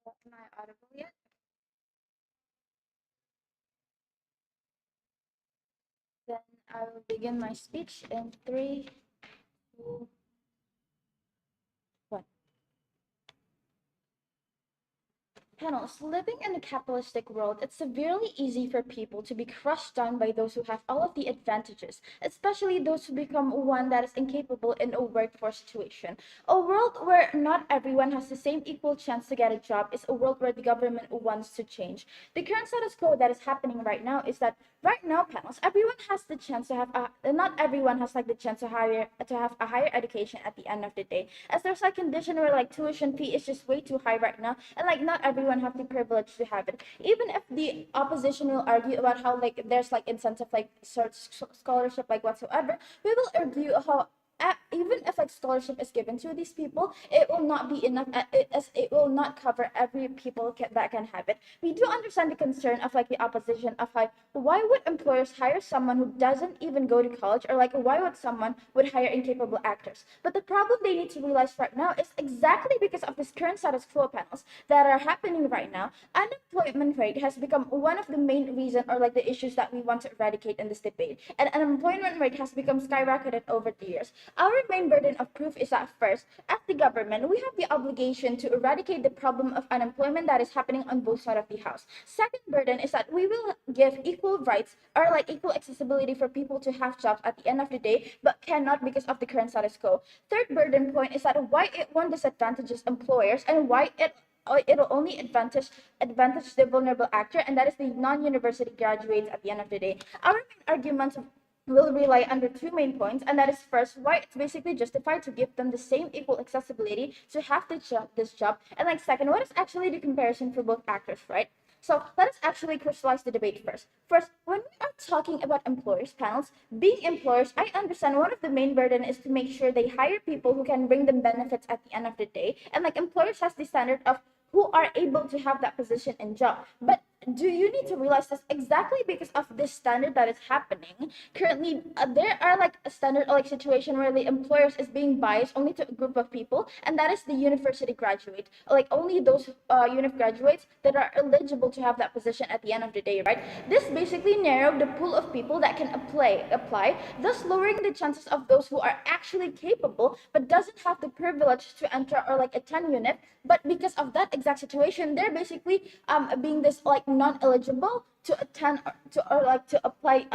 Am I audible yet? Then I will begin my speech in three, two, one. Panels, living in a capitalistic world, it's severely easy for people to be crushed down by those who have all of the advantages, especially those who become one that is incapable in a workforce situation. A world where not everyone has the same equal chance to get a job is a world where the government wants to change. The current status quo that is happening right now is that right now, panels, everyone has the chance to have not everyone has like the chance to have a higher education at the end of the day, as there's like condition where like tuition fee is just way too high right now, and like not everyone have the privilege to have it. Even if the opposition will argue about how like there's like incentive like scholarship like whatsoever, we will argue how even if like scholarship is given to these people, it will not be enough, as it will not cover every people that can have it. We do understand the concern of like the opposition of like why would employers hire someone who doesn't even go to college, or like why would someone would hire incapable actors. But the problem they need to realize right now is exactly because of this current status quo, panels, that are happening right now. Unemployment rate has become one of the main reason or like the issues that we want to eradicate in this debate, and unemployment rate has become skyrocketed over the years. Our main burden of proof is that first, as the government, we have the obligation to eradicate the problem of unemployment that is happening on both sides of the house. Second burden is that we will give equal rights or like equal accessibility for people to have jobs at the end of the day, but cannot because of the current status quo. Third burden point is that why it won't disadvantages employers, and why it'll only advantage the vulnerable actor, and that is the non-university graduates at the end of the day. Our main arguments will rely under two main points, and that is first, why it's basically justified to give them the same equal accessibility to have this job, and like second, what is actually the comparison for both actors, right? So let us actually crystallize the debate first. First, when we are talking about employers, panels, being employers, I understand one of the main burden is to make sure they hire people who can bring them benefits at the end of the day, and like employers has the standard of who are able to have that position and job. But do you need to realize this exactly because of this standard that is happening currently? There are like a standard like situation where the employers is being biased only to a group of people, and that is the university graduate, like only those uni graduates that are eligible to have that position at the end of the day, right? This basically narrowed the pool of people that can apply, thus lowering the chances of those who are actually capable but doesn't have the privilege to enter or like attend unit. But because of that exact situation, they're basically being this like non-eligible to attend or like to apply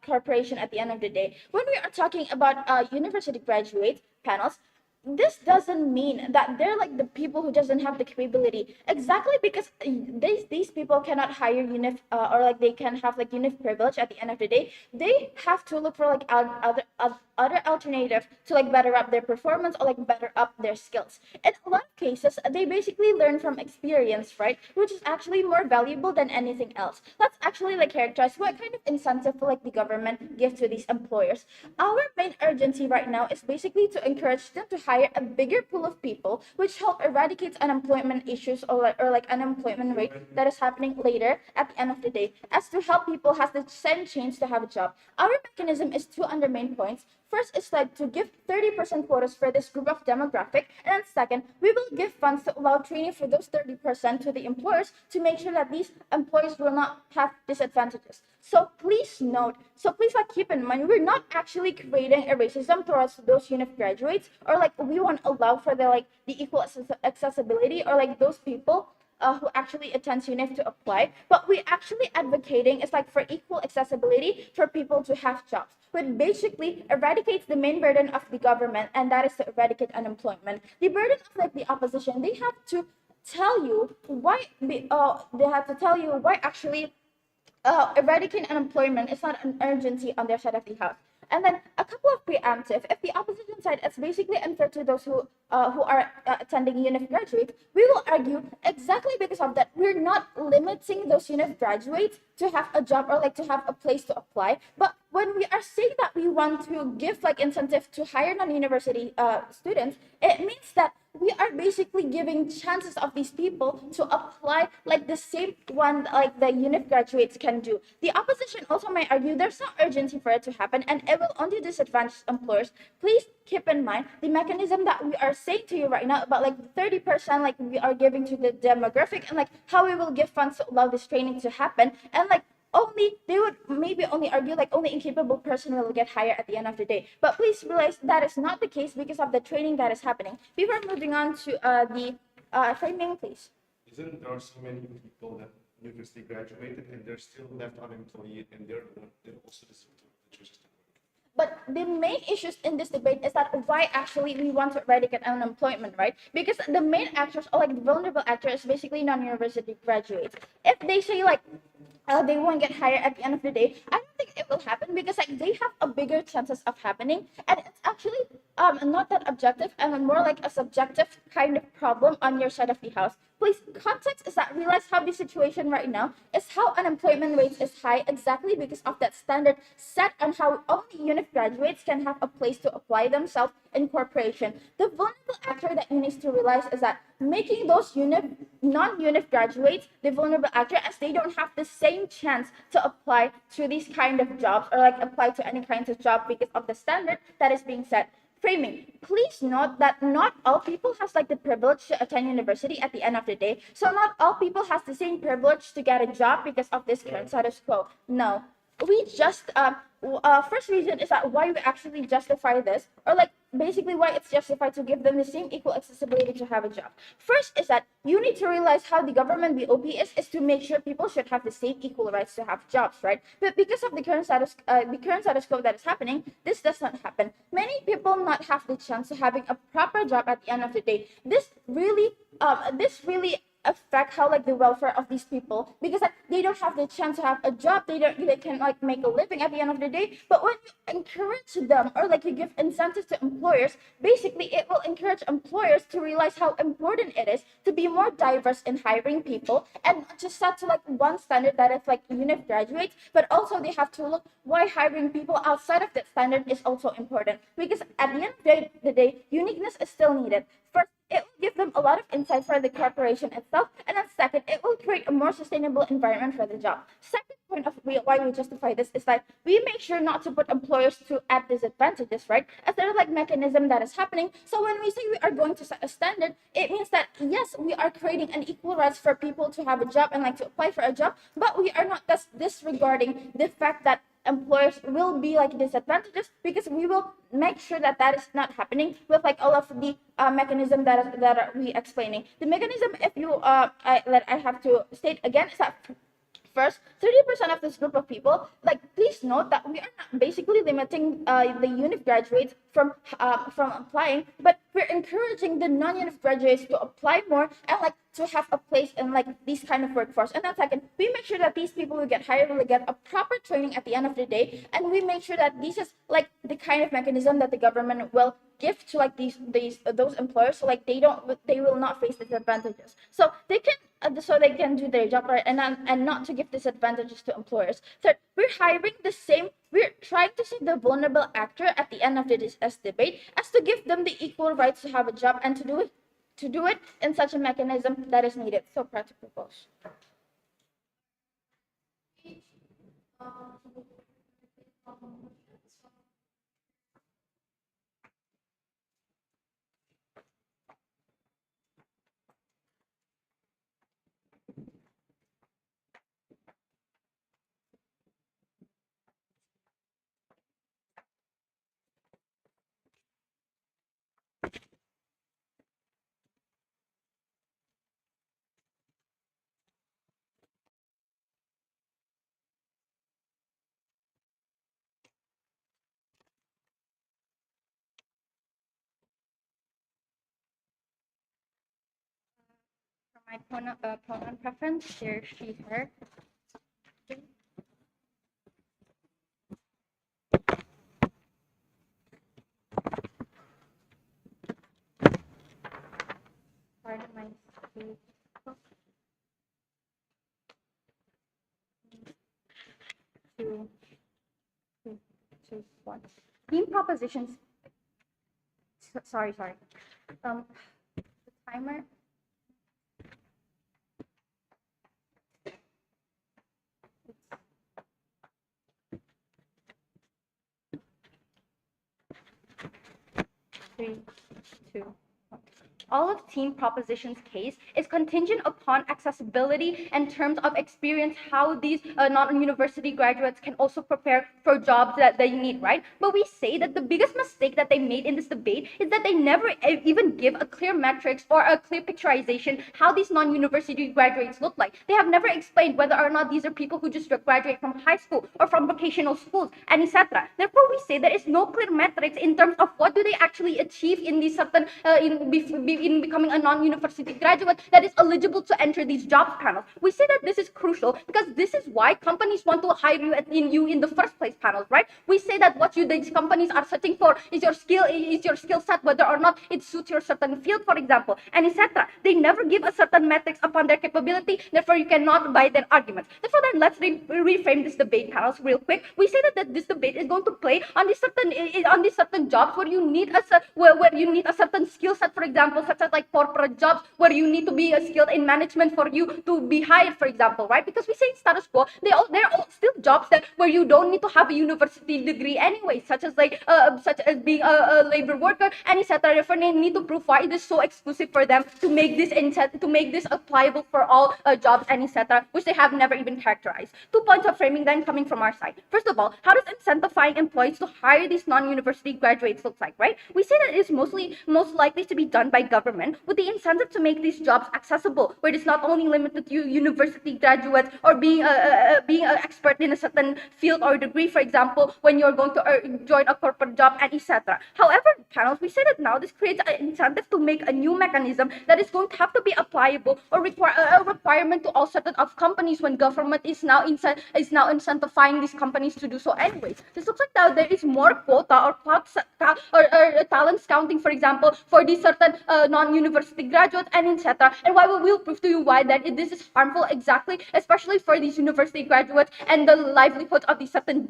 corporation at the end of the day. When we are talking about university graduate panels, this doesn't mean that they're like the people who doesn't have the capability, exactly because these people cannot hire unif or like they can have like unif privilege at the end of the day. They have to look for like other alternative to like better up their performance or like better up their skills. In a lot of cases, they basically learn from experience, right? Which is actually more valuable than anything else. Let's actually like characterize what kind of incentive like the government gives to these employers. Our main urgency right now is basically to encourage them to hire a bigger pool of people, which help eradicate unemployment issues or like unemployment rate that is happening later at the end of the day, as to help people has the same chance to have a job. Our mechanism is two under main points. First is like to give 30% quotas for this group of demographic, and then second, we will give funds to allow training for those 30% to the employers to make sure that these employees will not have disadvantages. So please note, so please like keep in mind, we're not actually creating a racism towards those unit graduates, or like we won't allow for the equal accessibility or like those people who actually attends UNIF to apply, but we actually advocating is like for equal accessibility for people to have jobs, which basically eradicates the main burden of the government, and that is to eradicate unemployment. The burden of like the opposition, they have to tell you why they have to tell you why actually eradicating unemployment is not an urgency on their side of the house. And then a couple of preemptive. If the opposition side is basically unfair to those who are attending UNIF graduates, we will argue exactly because of that. We're not limiting those UNIF graduates to have a job or like to have a place to apply. But when we are saying that we want to give like incentive to higher non-university students, it means that we are basically giving chances of these people to apply like the same one like the UNIF graduates can do. The opposition also might argue there's no urgency for it to happen and it will only disadvantage employers. Please keep in mind the mechanism that we are saying to you right now about like 30% like we are giving to the demographic and like how we will give funds to allow this training to happen, and like only they would maybe only argue like only incapable person will get hired at the end of the day. But please realize that is not the case because of the training that is happening. Before moving on to the framing, please. Isn't there so many people that university graduated and they're still left unemployed and they're also the symptom of the choices to work? But the main issues in this debate is that why actually we want to eradicate unemployment, right? Because the main actors or like the vulnerable actors is basically non-university graduates. If they say like they won't get hired at the end of the day, I don't think it will happen because like they have a bigger chances of happening, and it's actually not that objective and more like a subjective kind of problem on your side of the house. Please, context is that realize how the situation right now is how unemployment rates is high exactly because of that standard set on how only UNIF graduates can have a place to apply themselves in corporation. The vulnerable actor that you need to realize is that making those non-UNIF graduates the vulnerable actor as they don't have the same chance to apply to these kind of jobs or like apply to any kinds of job because of the standard that is being set. Framing. Please note that not all people has like the privilege to attend university at the end of the day. So not all people has the same privilege to get a job because of this current status quo. No, we just first reason is that why we actually justify this, or like basically why it's justified to give them the same equal accessibility to have a job. First is that you need to realize how the government BOP is to make sure people should have the same equal rights to have jobs, right? But because of the current status quo that is happening, this does not happen. Many people not have the chance to having a proper job at the end of the day. This really affect how like the welfare of these people because like, they don't have the chance to have a job, they can like make a living at the end of the day. But when you encourage them or like you give incentives to employers, basically it will encourage employers to realize how important it is to be more diverse in hiring people and not just set to like one standard that is like UNIF graduates, but also they have to look why hiring people outside of that standard is also important because at the end of the day uniqueness is still needed. First, it will give them a lot of insight for the corporation itself, and then second, it will create a more sustainable environment for the job. Second point of why we justify this is that we make sure not to put employers to at disadvantages, right? As there is like mechanism that is happening. So when we say we are going to set a standard, it means that yes, we are creating an equal rights for people to have a job and like to apply for a job, but we are not just disregarding the fact that employers will be like disadvantages because we will make sure that that is not happening with like all of the mechanism that are we explaining. The mechanism, if you that I have to state again, is that first, 30% of this group of people, like please note that we are not basically limiting the UNIF graduates from applying, but we're encouraging the non-UNIF graduates to apply more and like to have a place in like these kind of workforce. And then second, we make sure that these people who get hired will get a proper training at the end of the day, and we make sure that this is like the kind of mechanism that the government will give to like those employers, so like they will not face disadvantages, so they can do their job right and not to give disadvantages to employers. Third, we're trying to see the vulnerable actor at the end of this debate as to give them the equal rights to have a job and to do it in such a mechanism that is needed. So proud to propose. For my pronoun preference, here, she, her. Pardon my speech. Two, two, one. Theme propositions. Sorry. Um, Timer. Three, two. All of Team Proposition's case is contingent upon accessibility and terms of experience, how these non-university graduates can also prepare for jobs that they need, right? But we say that the biggest mistake that they made in this debate is that they never even give a clear metrics or a clear picturization how these non-university graduates look like. They have never explained whether or not these are people who just graduate from high school or from vocational schools and etc. Therefore, we say there is no clear metrics in terms of what do they actually achieve in these certain in becoming a non-university graduate that is eligible to enter these jobs panels. We say that this is crucial because this is why companies want to hire you in the first place panels, right? We say that what these companies are searching for is your skill set, whether or not it suits your certain field, for example, and etc. They never give a certain metrics upon their capability, therefore you cannot buy their arguments. Therefore, then let's reframe this debate panels real quick. We say that this debate is going to play on these certain jobs where you need a certain skill set, for example, such as like corporate jobs where you need to be skilled in management for you to be hired, for example, right? Because we say in status quo, they're all still jobs that where you don't need to have a university degree anyway, such as being a labor worker and etc. Therefore, they need to prove why it is so exclusive for them to make this applicable for all jobs and etc., which they have never even characterized. 2 points of framing then coming from our side. First of all, how does incentifying employees to hire these non-university graduates look like, right? We say that it is most likely to be done by government with the incentive to make these jobs accessible, where it is not only limited to university graduates or being an expert in a certain field or degree, for example, when you're going to join a corporate job and etc. However, panels, we say that now this creates an incentive to make a new mechanism that is going to have to be applicable or require a requirement to all certain of companies when government is now incentivizing these companies to do so anyways. This looks like now there is more quota or talent scouting, for example, for these certain non-university graduates and etc. And why we will prove to you why that this is harmful exactly, especially for these university graduates and the livelihoods of these certain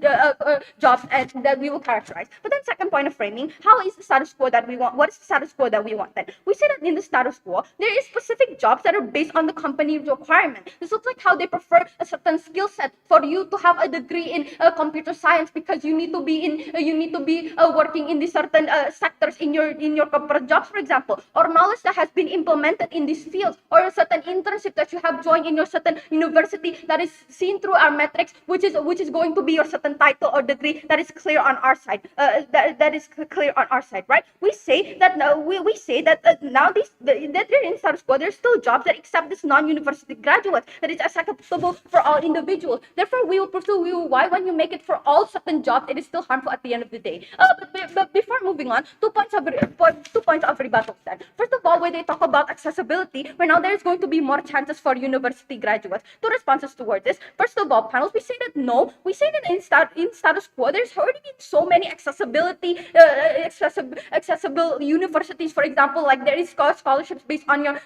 jobs and that we will characterize. But then second point of framing, how is the status quo that we want? What is the status quo that we want then? We say that in the status quo, there is specific jobs that are based on the company's requirement. This looks like how they prefer a certain skill set for you to have a degree in computer science because you need to be working in these certain sectors in your corporate jobs, for example, or knowledge that has been implemented in these fields, or a certain internship that you have joined in your certain university that is seen through our metrics, which is going to be your certain title or degree that is clear on our side. That is clear on our side, right? We say that now now that they're in status quo, there's still jobs that accept this non-university graduates that is acceptable for all individuals. Therefore, we will prove to you why when you make it for all certain jobs, it is still harmful at the end of the day. But before moving on, 2 points of rebuttal then. First of all, when they talk about accessibility, where now there's going to be more chances for university graduates. Two responses towards this. First of all, panels, we say that no. We say that in status quo, there's already been so many accessible universities, for example, like there is scholarships based on your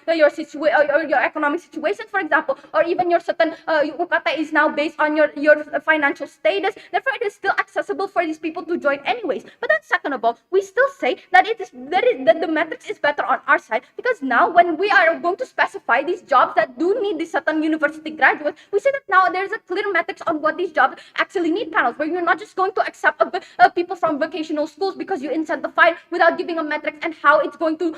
economic situation, for example, or even your certain ukata is now based on your financial status. Therefore, it is still accessible for these people to join anyways. But then second of all, we still say that that the metrics is better on our side, because now when we are going to specify these jobs that do need these certain university graduates, we say that now there's a clear metrics on what these jobs actually need, panels, where you're not just going to accept people from vocational schools because you incentivize without giving a metrics and how it's going to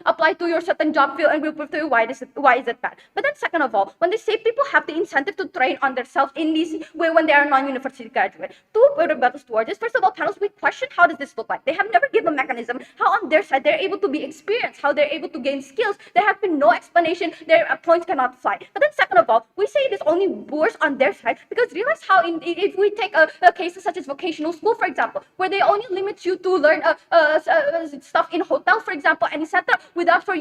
apply to your certain job field, and we'll prove to you why is it bad. But then second of all, when they say people have the incentive to train on themselves in this way when they are non-university graduate, two rebuttals towards this. First of all, panels, we question how does this look like. They have never given a mechanism how on their side they're able to be experienced, how they're able to gain skills. There have been no explanation. Their points cannot fly. But then second of all, we say it is only worse on their side because realize how if we take cases such as vocational school, for example, where they only limit you to learn stuff in hotel, for example, and etc., without for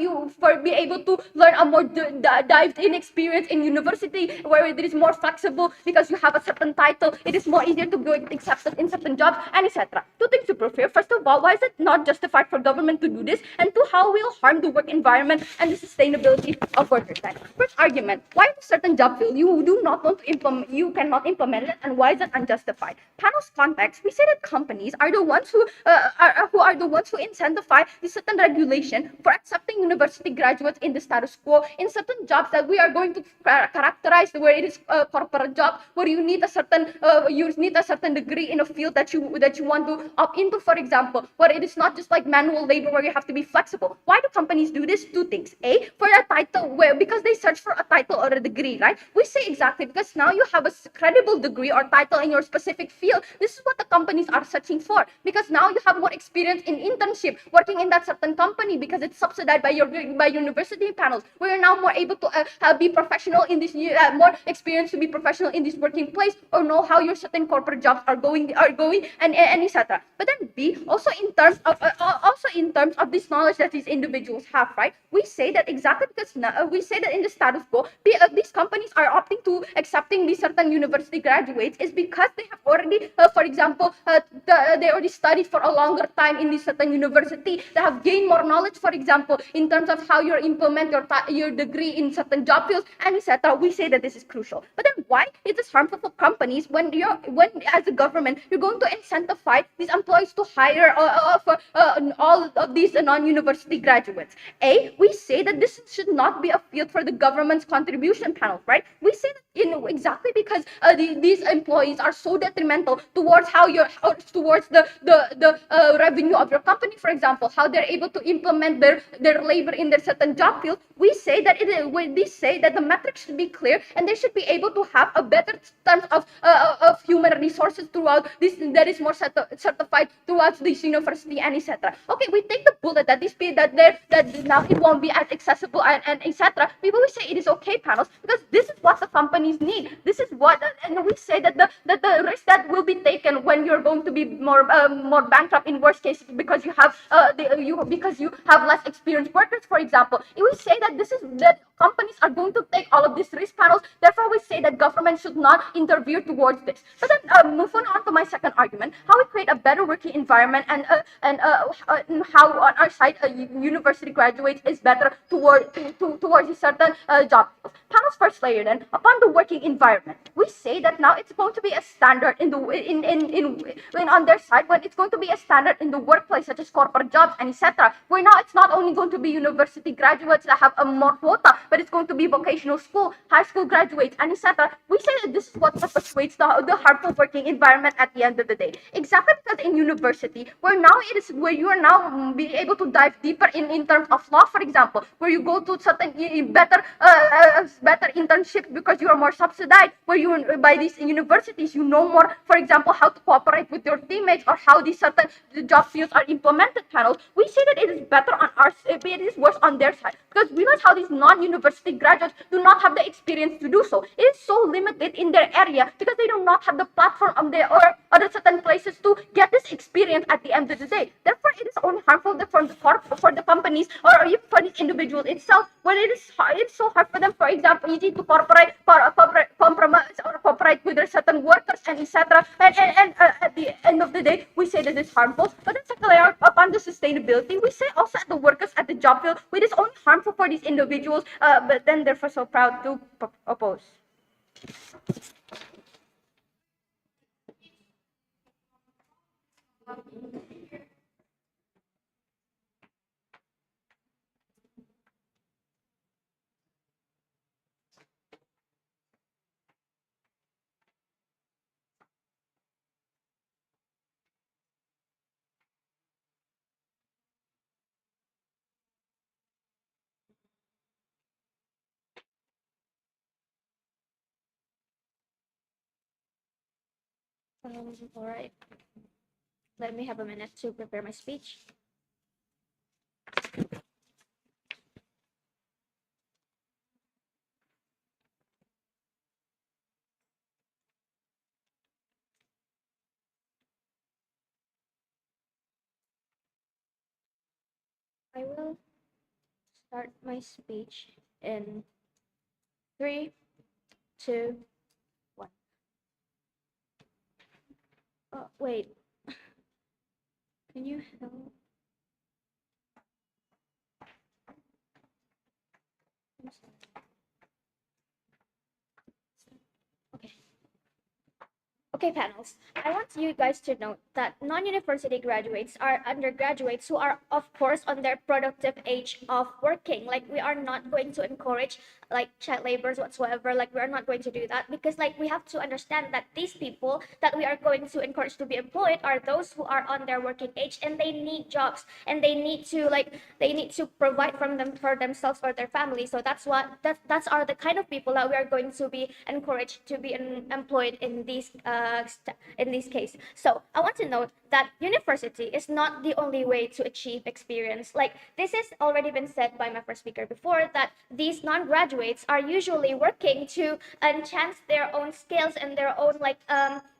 be able to learn a more dived in experience in university, where it is more flexible because you have a certain title. It is more easier to go accepted in certain jobs and etc. Two things to prove here. First of all, why is it not justified for government to do do this, and two, how will harm the work environment and the sustainability of workers' time. First argument: why in a certain job field you do not want to implement, you cannot implement it, and why is it unjustified? Panel's context: we say that companies are the ones who are the ones who incentivize the certain regulation for accepting university graduates in the status quo in certain jobs that we are going to characterize where it is a corporate job, where you need a certain degree in a field that you want to opt into, for example, where it is not just like manual labor where you have to be flexible. Why do companies do this? Two things: a, for a title, where because they search for a title or a degree, right? We say exactly because now you have a credible degree or title in your specific field. This is what the companies are searching for, because now you have more experience in internship working in that certain company because it's subsidized by university panels, where you're now more able to be professional in this, more experience to be professional in this working place, or know how your certain corporate jobs are going and etc. But then B, also in terms of this knowledge that these individuals have, right? We say that exactly because we say that in the status quo, these companies are opting to accepting these certain university graduates is because they have already, for example, they already studied for a longer time in this certain university. They have gained more knowledge, for example, in terms of how you implement your degree in certain job fields and etc. We say that this is crucial. But then why it is harmful for companies when as a government you're going to incentivize these employees to hire for all of these non-university graduates? A, we say that this should not be a field for the government's contribution panel, right? We say that exactly because these employees are so detrimental towards towards the revenue of your company, for example, how they're able to implement their labor in their certain job field. We say that we say that the metrics should be clear and they should be able to have a better terms of human resources throughout this that is more certified throughout this university and etc. Okay, we take the bullet that that now it won't be as accessible and etc. People will say it is okay, panels, because this is what the companies need. This is what, and we say that the risk that will be taken when you're going to be more bankrupt in worst cases because you have because you have less experienced workers, for example. We say that this is that companies are going to take all of these risk panels. Therefore, we say that government should not intervene towards this. But then, moving on to my second argument, how we create a better working environment and how on our side university graduates is better towards a certain job. Panel's first layer then upon the working environment. We say that now it's going to be a standard in the when on their side when it's going to be a standard in the workplace such as corporate jobs and etc. Where now it's not only going to be university graduates that have a more quota, but it's going to be vocational school, high school graduates and etc. We say that this is what perpetuates the harmful working environment at the end of the day. Exactly because in university, where now it is where you are now being able to dive deeper in terms of law, for example, where you go to certain better internships because you are more subsidized, where you by these universities you know more, for example, how to cooperate with your teammates or how these certain job fields are implemented panels. We say that it is better on our it is worse on their side because realize how these non-university graduates do not have the experience to do so. It is so limited in their area because they do not have the platform or other certain places to get this experience at the end of the day. Therefore, it is only harmful for the companies or even for the individual itself when it's so hard for them, for example, easy to compromise or cooperate with their certain workers and etc. And at the end of the day, we say that it's harmful. But then secondly, upon the sustainability, we say also at the workers at the job field, it is only harmful for these individuals, but then they're so proud to oppose. All right. Let me have a minute to prepare my speech. I will start my speech in 3, 2, 1. Oh, wait. Can you help? Okay, panels. I want you guys to note that non-university graduates are undergraduates who are, of course, on their productive age of working. Like, we are not going to encourage like child labors whatsoever. Like, we are not going to do that because, like, we have to understand that these people that we are going to encourage to be employed are those who are on their working age and they need jobs and they need to provide from them for themselves or their family. So that's are the kind of people that we are going to be encouraged to be employed in this case. So I want to note that university is not the only way to achieve experience. Like, this has already been said by my first speaker before, that these non-graduates are usually working to enhance their own skills and their own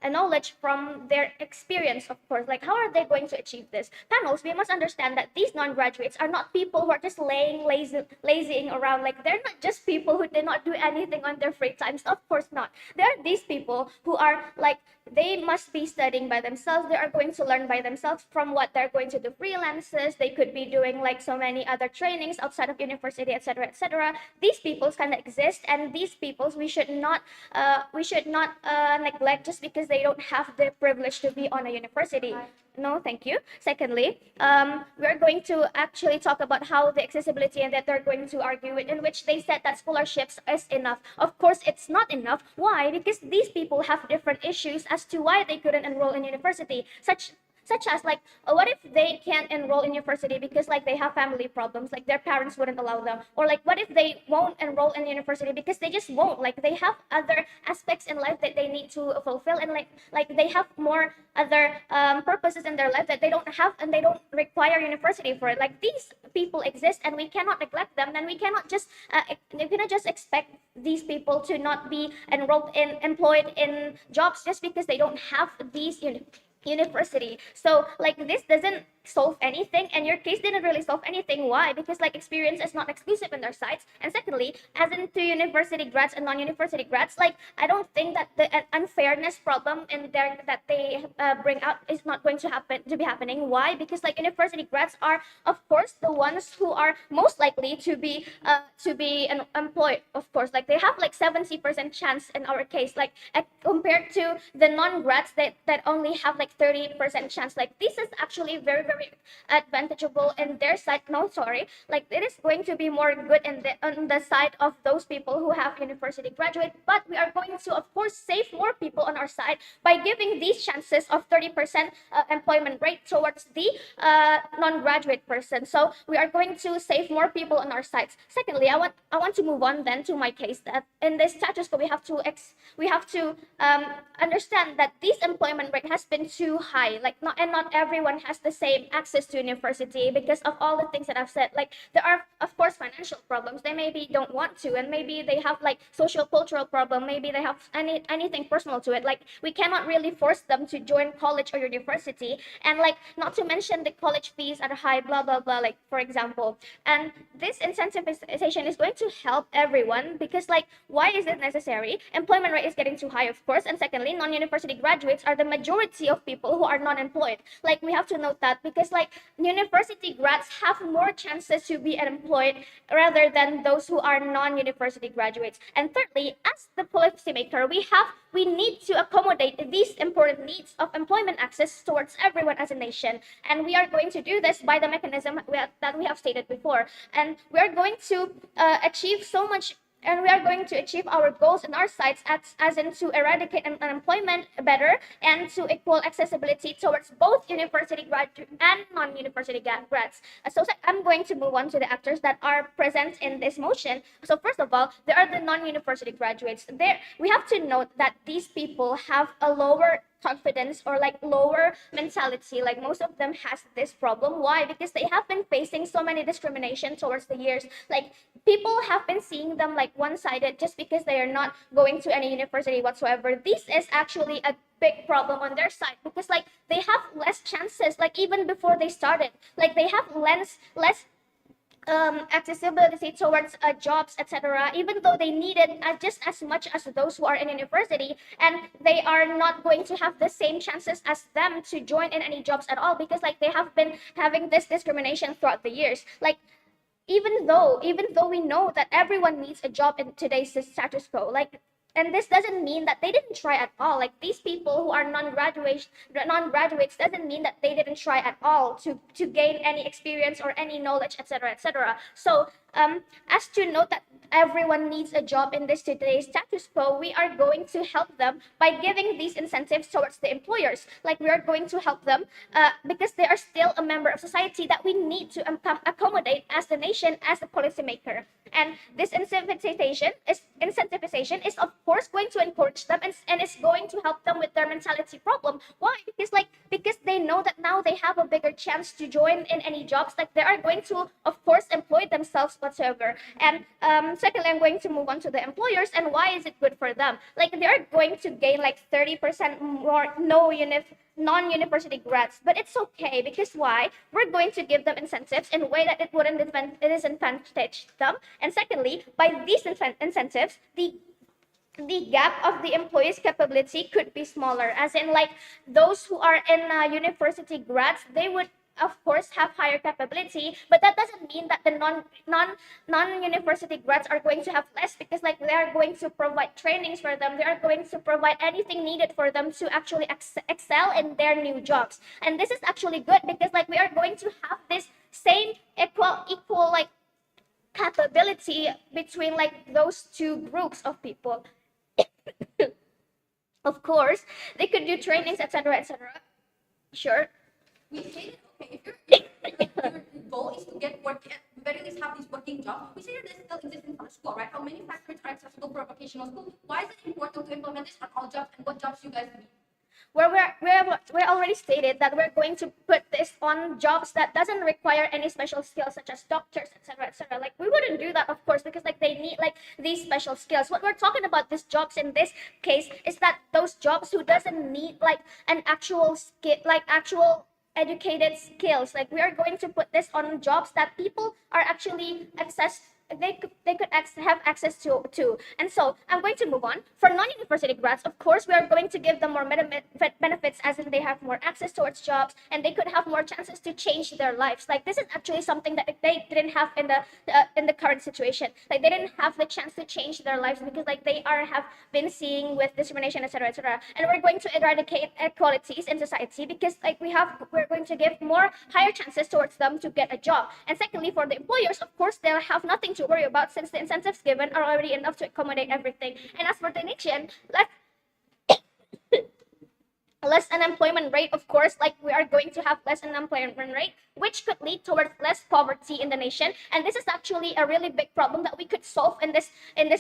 a knowledge from their experience, of course. Like, how are they going to achieve this? Panels, we must understand that these non-graduates are not people who are just lazying around. Like, they're not just people who did not do anything on their free times. Of course not. There are these people who are like, they must be studying by themselves. They are going to learn by themselves from what they're going to do freelances. They could be doing like so many other trainings outside of university, etc., etc. These peoples kind of exist, and these peoples we should not neglect just because they don't have the privilege to be on a university. No, thank you. Secondly, we're going to actually talk about how the accessibility and that they're going to argue it, in which they said that scholarships is enough. Of course, it's not enough. Why? Because these people have different issues as to why they couldn't enroll in university, such as like, what if they can't enroll in university because like they have family problems, like their parents wouldn't allow them, or like what if they won't enroll in university because they just won't, like they have other aspects in life that they need to fulfill, and like they have more other purposes in their life that they don't have, and they don't require university for it. Like, these people exist and we cannot neglect them, and we cannot just expect these people to not be employed in jobs just because they don't have these university. So like, this doesn't solve anything, and your case didn't really solve anything. Why? Because like, experience is not exclusive in their sites. And secondly, as into university grads and non-university grads, like, I don't think that the unfairness problem in there that they bring out is not going to be happening. Why? Because like, university grads are, of course, the ones who are most likely to be employed. Of course, like, they have like 70% chance in our case, like compared to the non-grads that only have like 30% chance. Like, this is actually very advantageable in their side. No, sorry, like, it is going to be more good on the side of those people who have university graduate, but we are going to, of course, save more people on our side by giving these chances of 30% employment rate towards the non-graduate person. So we are going to save more people on our sides. Secondly, I want to move on then to my case, that in this status quo we have to understand that this employment rate has been too high. Like, not everyone has the same access to university because of all the things that I've said. Like, there are, of course, financial problems. They maybe don't want to, and maybe they have like social cultural problem. Maybe they have anything personal to it. Like, we cannot really force them to join college or university, and like, not to mention the college fees are high, blah blah blah, like, for example. And this incentivization is going to help everyone, because like, why is it necessary? Employment rate is getting too high, of course, and secondly, non-university graduates are the majority of people who are non-employed. Like, we have to note that, because like, university grads have more chances to be employed rather than those who are non-university graduates. And thirdly, as the policymaker, we need to accommodate these important needs of employment access towards everyone as a nation, and we are going to do this by the mechanism that we have stated before. And we are going to achieve so much, and we are going to achieve our goals in our sites, as in to eradicate unemployment better and to equal accessibility towards both university graduate and non-university grads. So I'm going to move on to the actors that are present in this motion. So first of all, there are the non-university graduates. There, we have to note that these people have a lower confidence or like lower mentality. Like, most of them has this problem. Why? Because they have been facing so many discrimination towards the years. Like, people have been seeing them like one-sided just because they are not going to any university whatsoever. This is actually a big problem on their side, because like, they have less chances, like even before they started. Like, they have less accessibility towards jobs, etc., even though they need it just as much as those who are in university, and they are not going to have the same chances as them to join in any jobs at all, because like, they have been having this discrimination throughout the years. Like, even though we know that everyone needs a job in today's status quo, like, And this doesn't mean that they didn't try at all. Like these people who are non-graduates doesn't mean that they didn't try at all to gain any experience or any knowledge, etc., etc. So as to note that everyone needs a job in this today's status quo, we are going to help them by giving these incentives towards the employers. Like we are going to help them because they are still a member of society that we need to accommodate as the nation, as a policymaker. And this incentivization is of course going to encourage them, and it's going to help them with their mentality problem. Why? Because they know that now they have a bigger chance to join in any jobs. Like they are going to of course employ themselves whatsoever. And secondly, I'm going to move on to the employers and why is it good for them. Like they are going to gain like 30% more non-university grads, but it's okay because why? We're going to give them incentives in a way that it wouldn't disadvantage them. And secondly, by these incentives, the gap of the employee's capability could be smaller, as in like those who are in university grads, they would of course have higher capability, but that doesn't mean that the non-university grads are going to have less, because like they are going to provide trainings for them, they are going to provide anything needed for them to actually excel in their new jobs. And this is actually good because like we are going to have this same equal like capability between like those two groups of people. Of course they could do trainings, etc., etc. Sure. We say that, okay, if your goal is to get work, at very least have this working job, we say that this still exists in school, right? How many factors are accessible for a vocational school? Why is it important to implement this on all jobs, and what jobs you guys need? Where we already stated that we're going to put this on jobs that doesn't require any special skills, such as doctors, etc., etc. Like we wouldn't do that, of course, because like they need like these special skills. What we're talking about these jobs in this case is that those jobs who doesn't need like an actual skill, like actual educated skills. Like we are going to put this on jobs that people are actually have access to. And so I'm going to move on. For non-university grads, of course, we are going to give them more benefits, as in they have more access towards jobs, and they could have more chances to change their lives. Like this is actually something that they didn't have in the current situation. Like they didn't have the chance to change their lives because like they have been seeing with discrimination, etc., etc. And we're going to eradicate inequalities in society because like we're going to give more higher chances towards them to get a job. And secondly, for the employers, of course, they'll have nothing to worry about since the incentives given are already enough to accommodate everything. And as for the nation, less unemployment rate, of course, like we are going to have less unemployment rate, which could lead towards less poverty in the nation. And this is actually a really big problem that we could solve in this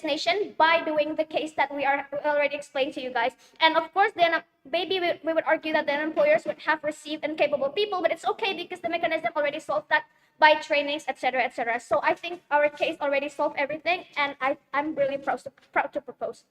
nation by doing the case that we already explained to you guys. And of course, then maybe we would argue that the employers would have received incapable people, but it's okay because the mechanism already solved that by trainings, etc., etc. So I think our case already solved everything, and I'm really proud to propose.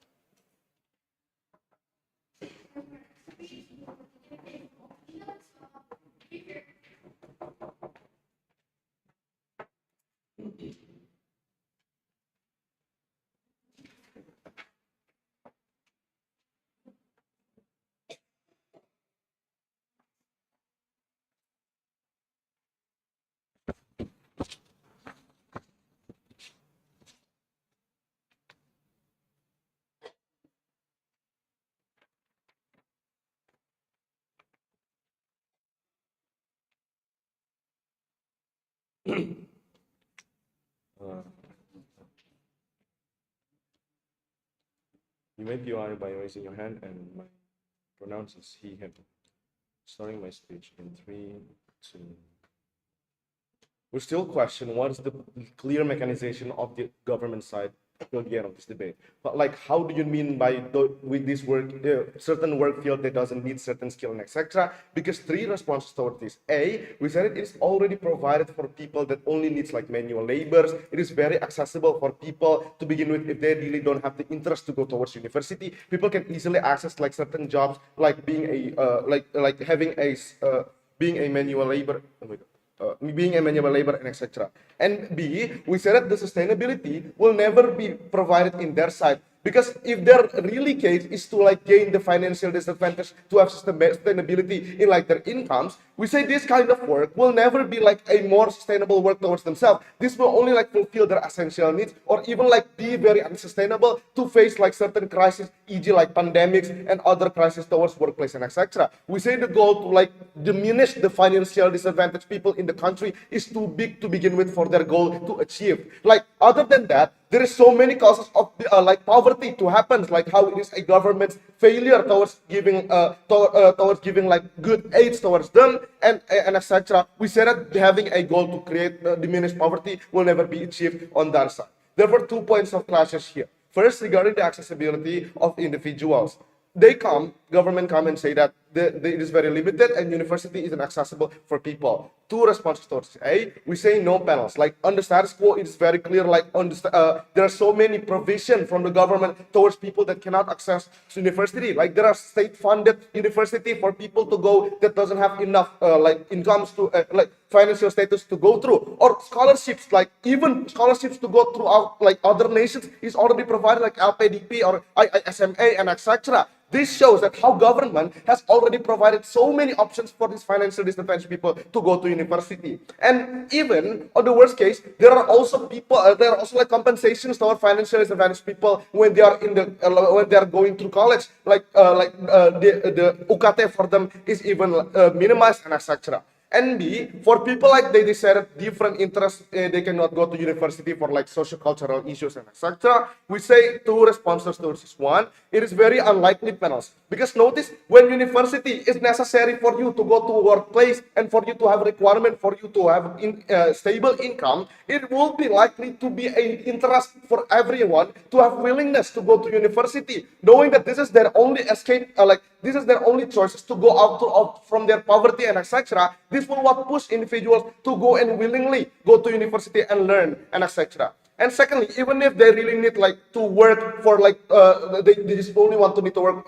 Uh, you may be honored by raising your hand, and my pronounce is he, him. Starting my speech in 3, 2. We still question what is the clear mechanization of the government side till the end of this debate. But like, how do you mean by with this work, certain work field that doesn't need certain skill and etc.? Because 3 responses toward this. A, we said it is already provided for people that only needs like manual labors. It is very accessible for people to begin with if they really don't have the interest to go towards university. People can easily access like certain jobs, like being a like having a being a manual labor. Oh my God. Being a manual labor and etc. And B, we said that the sustainability will never be provided in their side. Because if their really case is to like gain the financial disadvantage to have sustainability in like their incomes, we say this kind of work will never be like a more sustainable work towards themselves. This will only like fulfill their essential needs, or even like be very unsustainable to face like certain crises, e.g. like pandemics and other crises towards workplace and etc. We say the goal to like diminish the financial disadvantage people in the country is too big to begin with for their goal to achieve. Like other than that, there is so many causes of like poverty to happen, like how it is a government's failure towards giving like good aids towards them and etc. We say that having a goal to create diminish poverty will never be achieved on that side. Therefore, 2 points of clashes here. First, regarding the accessibility of individuals. Government come and say that it is very limited and university isn't accessible for people. Two responses towards A, we say no panels. Like on the status quo, it is very clear, like on the, there are so many provision from the government towards people that cannot access to university. Like there are state-funded university for people to go that doesn't have enough like incomes to like financial status to go through, or scholarships, like even scholarships to go throughout like other nations is already provided, like LPDP or ISMA and etc. This shows that how government has already provided so many options for these financial disadvantaged people to go to university. And even on the worst case, there are also people, there are also like compensations to our financially disadvantaged people when they are in the when they are going through college, like the UKT for them is even minimized and etc. And B, for people like they decided different interests, they cannot go to university for like socio-cultural issues and etc. We say two responses to this one. It is very unlikely panels, because notice when university is necessary for you to go to workplace and for you to have requirement for you to have stable income, it will be likely to be an interest for everyone to have willingness to go to university, knowing that this is their only escape, like this is their only choices to go out from their poverty and etc. This will what push individuals to go and willingly go to university and learn and etc. And secondly, even if they really need like to work for like they just only want to need to work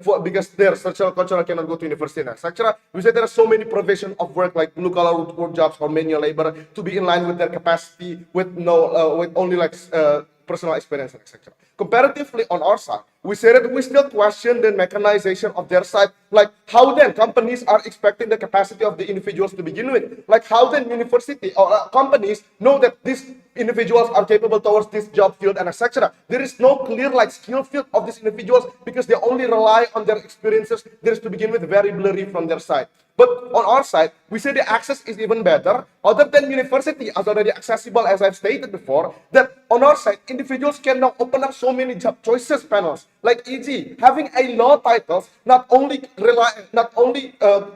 for because their social cultural cannot go to university and etc. We say there are so many provision of work like blue collar work jobs or manual labor to be in line with their capacity with no with only like personal experience and etc. Comparatively on our side, we say that we still question the mechanization of their side. Like how then companies are expecting the capacity of the individuals to begin with? Like how then university or companies know that these individuals are capable towards this job field and etc. There is no clear like skill field of these individuals because they only rely on their experiences. There is to begin with very blurry from their side. But on our side, we say the access is even better. Other than university as already accessible, as I've stated before, that on our side, individuals can now open up so many job choices panels. Like e.g., having a law titles not only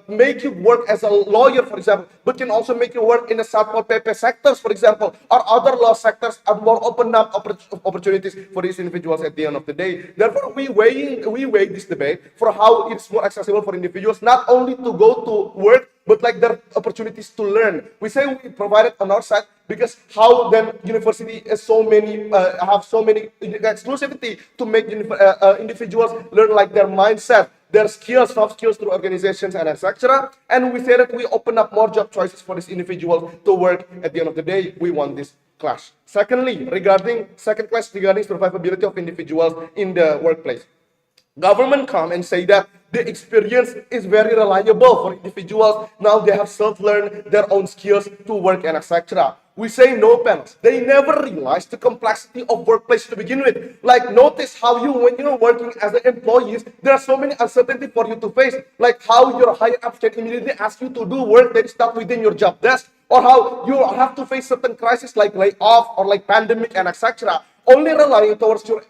make you work as a lawyer, for example, but can also make you work in the Satpol PP sectors, for example, or other law sectors are more open up opportunities for these individuals at the end of the day. Therefore, we weigh this debate for how it's more accessible for individuals, not only to go to work, but like their opportunities to learn. We say we provide it on our side because how then university is so many have so many exclusivity to make individuals learn like their mindset, their skills, soft skills through organizations and etc. And we say that we open up more job choices for these individuals to work. At the end of the day, we want this clash. Secondly, regarding survivability of individuals in the workplace. Government come and say that the experience is very reliable for individuals. Now they have self-learned their own skills to work and etc. We say no panels. They never realize the complexity of workplace to begin with. Like notice how when you're working as an employees, there are so many uncertainty for you to face. Like how your higher ups can immediately ask you to do work that is not within your job desk, or how you have to face certain crises like layoff or like pandemic and etc. Only relying towards your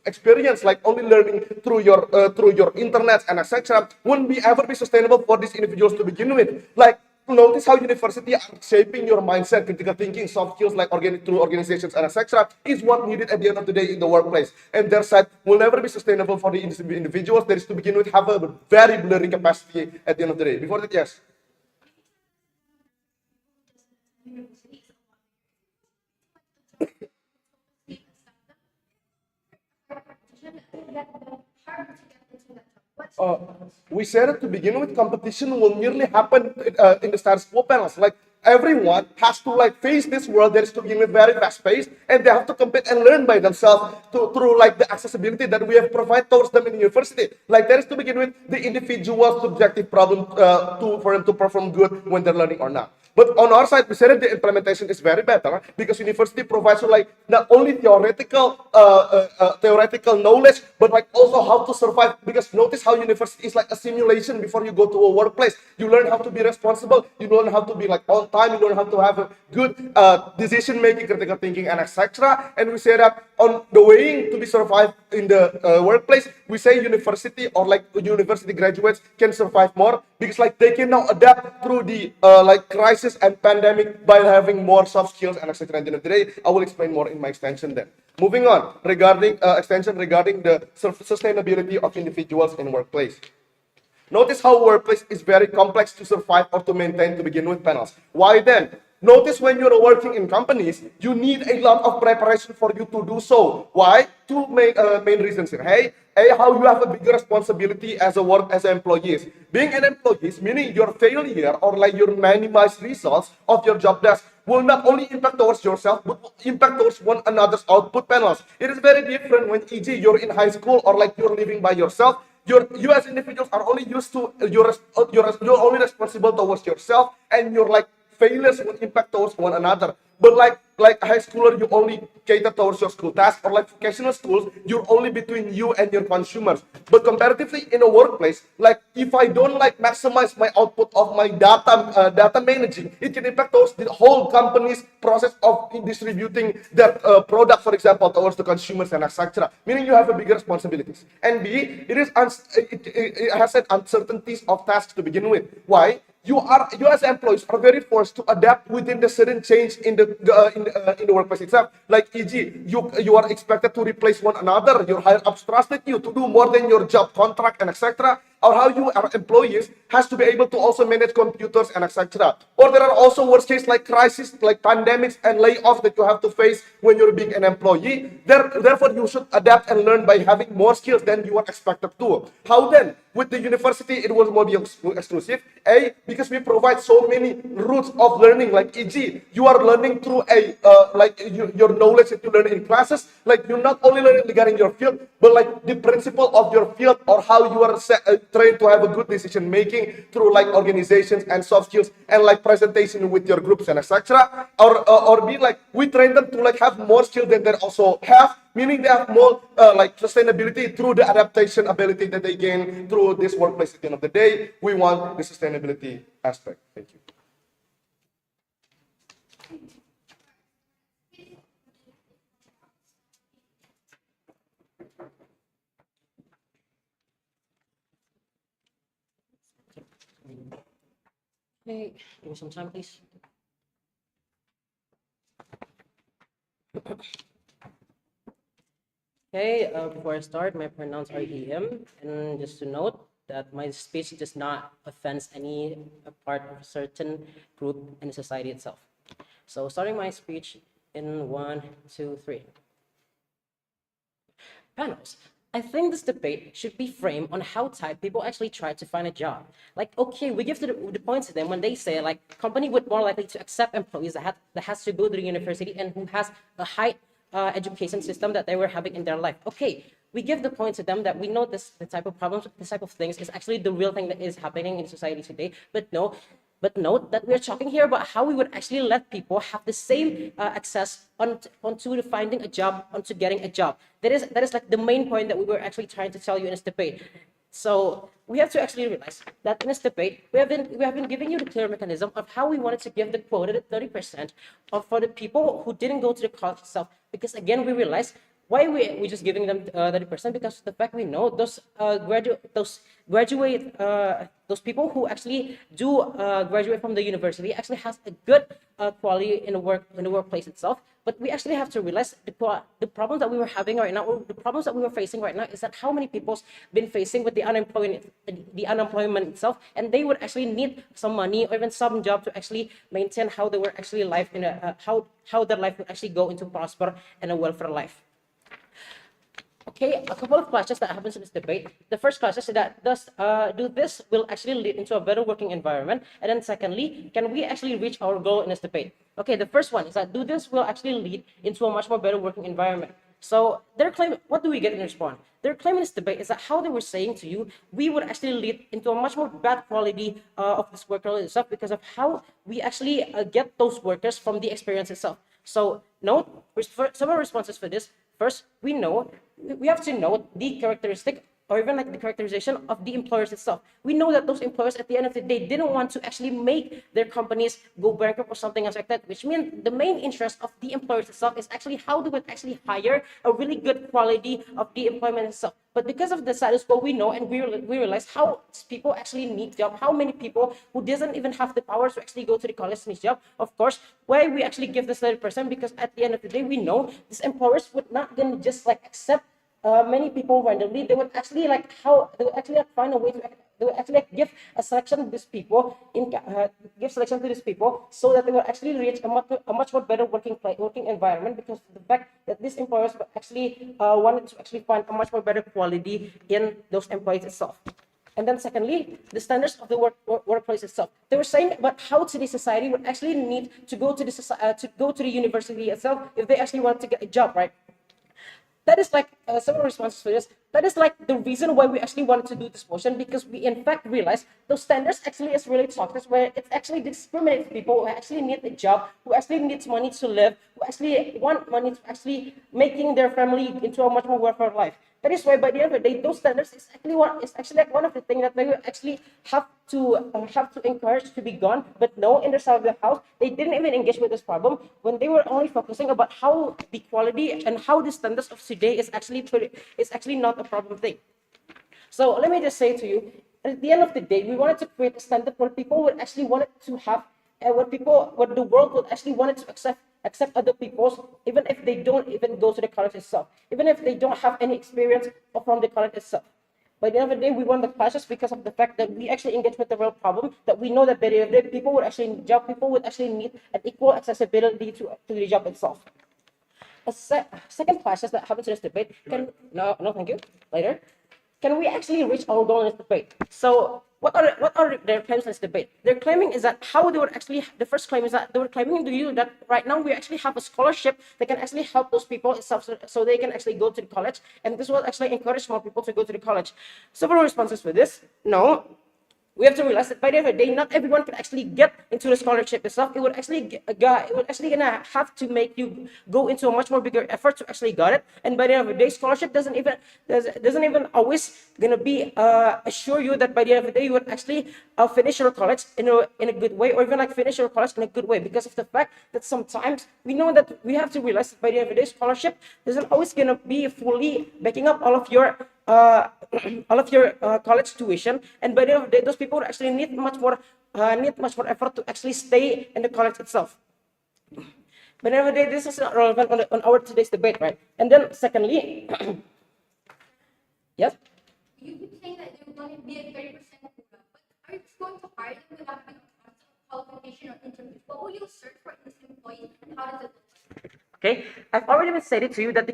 experience, like only learning through your internet and etc., won't be ever be sustainable for these individuals to begin with. Like notice how university are shaping your mindset, critical thinking, soft skills like through organizations and etc. is what needed at the end of the day in the workplace. And their side will never be sustainable for the individuals. There is to begin with have a very blurry capacity at the end of the day. Before that, yes. We said to begin with, competition will merely happen in the status quo panels. Like everyone has to like face this world that is to begin with very fast paced, and they have to compete and learn by themselves through like the accessibility that we have provided towards them in university. Like that is to begin with the individual subjective problem for them to perform good when they're learning or not. But on our side, we said that the implementation is very better because university provides you like not only theoretical knowledge, but like also how to survive. Because notice how university is like a simulation before you go to a workplace. You learn how to be responsible. You learn how to be like on time. You learn how to have a good decision making, critical thinking, and etc. And we say that on the way to be survived in the workplace, we say university or like university graduates can survive more because like they can now adapt through the like crisis and pandemic by having more soft skills and etc. At the end of the day, I will explain more in my extension then. Moving on regarding extension regarding the sustainability of individuals in workplace. Notice how workplace is very complex to survive or to maintain to begin with, panels. Why then? Notice when you're working in companies, you need a lot of preparation for you to do so. Why? Two main reasons here. Hey, how you have a bigger responsibility as an employee. Being an employee, meaning your failure or like your minimized results of your job desk will not only impact towards yourself, but will impact towards one another's output panels. It is very different when, e.g., you're in high school or like you're living by yourself. You as individuals are only used to you're only responsible towards yourself, and your like failures will impact towards one another. But like high schooler, you only cater towards your school task, or like vocational schools, you're only between you and your consumers. But comparatively in a workplace, like if I don't like maximize my output of my data managing, it can impact towards the whole company's process of distributing that product, for example, towards the consumers and etc. Meaning you have a bigger responsibilities. And B, it has set uncertainties of tasks to begin with. Why? You as employees are very forced to adapt within the sudden change in the workplace itself. Like e.g., you are expected to replace one another. Your higher ups trusted you to do more than your job contract and etc. Or how you are employees has to be able to also manage computers and etc. Or there are also worst case like crisis, like pandemics and layoffs that you have to face when you're being an employee. Therefore, you should adapt and learn by having more skills than you are expected to. How then? With the university, it will more be exclusive. Because we provide so many routes of learning, like e.g., you are learning through your knowledge that you learn in classes. Like you're not only learning regarding your field, but like the principle of your field or how you are trained to have a good decision making through like organizations and soft skills and like presentation with your groups and etc. Or be like we train them to like have more skills than they also have, meaning they have more like sustainability through the adaptation ability that they gain through this workplace. At the end of the day, we want the sustainability aspect. Thank you. Hey, give me some time, please. Okay, before I start, my pronouns are he, him, and just to note that my speech does not offend any part of a certain group in society itself. So starting my speech in 1, 2, 3. Panels. I think this debate should be framed on how tight people actually try to find a job. Like, okay, we give the points to them when they say, like, company would more likely to accept employees that has to go to the university and who has a high education system that they were having in their life. Okay, we give the point to them that we know the type of problems, this type of things is actually the real thing that is happening in society today. But note that we're talking here about how we would actually let people have the same access onto finding a job, onto getting a job. That is like the main point that we were actually trying to tell you in this debate. So we have to actually realize that in this debate, we have been giving you the clear mechanism of how we wanted to give the quota 30% for the people who didn't go to the college itself. Because again, we realized why we just giving them 30%, because the fact we know those those people who actually do graduate from the university actually has a good quality in the workplace itself. But we actually have to realize the problem that we were having right now, or the problems that we were facing right now, is that how many people's been facing with the unemployment itself, and they would actually need some money or even some job to actually maintain how they were actually life how their life would actually go into prosper and a welfare life. Okay, a couple of clashes that happens in this debate. The first clash is that do this will actually lead into a better working environment, and then secondly, can we actually reach our goal in this debate? Okay, the first one is that do this will actually lead into a much more better working environment. So their claim, what do we get in response? Their claim in this debate is that how they were saying to you, we would actually lead into a much more bad quality of this worker itself because of how we actually get those workers from the experience itself. So note several responses for this. First, we have to know the characteristic or even like the characterization of the employers itself. We know that those employers at the end of the day didn't want to actually make their companies go bankrupt or something else like that, which means the main interest of the employers itself is actually how they would actually hire a really good quality of the employment itself. But because of the status quo, we know and we realize how people actually need job, how many people who doesn't even have the power to actually go to the college need job. Of course, why we actually give this 30%, because at the end of the day, we know these employers would not gonna just like accept many people randomly. They would actually find a way to they would actually give a selection to these people give selection to these people so that they will actually reach a much more better working environment, because of the fact that these employers would actually wanted to actually find a much more better quality in those employees itself. And then secondly, the standards of the workplace itself. They were saying about how today's society would actually need to go to the university itself if they actually want to get a job, right? That is like several responses for this. That is like the reason why we actually wanted to do this motion, because we in fact realized those standards actually is really toxic, where it actually discriminates people who actually need a job, who actually needs money to live, who actually want money to actually making their family into a much more welfare life. That is why by the end of the day, those standards is actually like one of the things that they will actually have to encourage to be gone. But no, in their side of the house, they didn't even engage with this problem when they were only focusing about how the quality and how the standards of today is actually not a problem thing. So let me just say to you, at the end of the day, we wanted to create a standard where people would actually wanted to have, what the world would actually wanted to accept other people's, even if they don't even go to the college itself, even if they don't have any experience from the college itself. By the end of the day, we won the clashes because of the fact that we actually engage with the real problem, that we know that by the end of the day, people would actually need job, people would actually need an equal accessibility to the job itself. Second clashes that happens in this debate no, thank you, later. Can we actually reach our goal in this debate? So what are their claims in this debate? Their claiming is that how they would actually, the first claim is that they were claiming to you that right now we actually have a scholarship that can actually help those people itself, so they can actually go to the college, and this will actually encourage more people to go to the college. Several responses for this. No, we have to realize that by the end of the day, not everyone can actually get into the scholarship itself. It would actually gonna have to make you go into a much more bigger effort to actually get it. And by the end of the day, scholarship doesn't even always gonna be assure you that by the end of the day you would actually finish your college in a good way, or even like finish your college in a good way, because of the fact that sometimes we know that we have to realize that by the end of the day, scholarship isn't always gonna be fully backing up all of your college tuition, and by the end of the day, those people actually need much more effort to actually stay in the college itself. But at the end of the day, this is not relevant on our today's debate, right? And then secondly, yes. You keep saying that there will be a 30% quota, but are you just going to hire them without any qualification or interviews? What will you search for in this employee, and how does it look? Okay, I've already been stated to you that the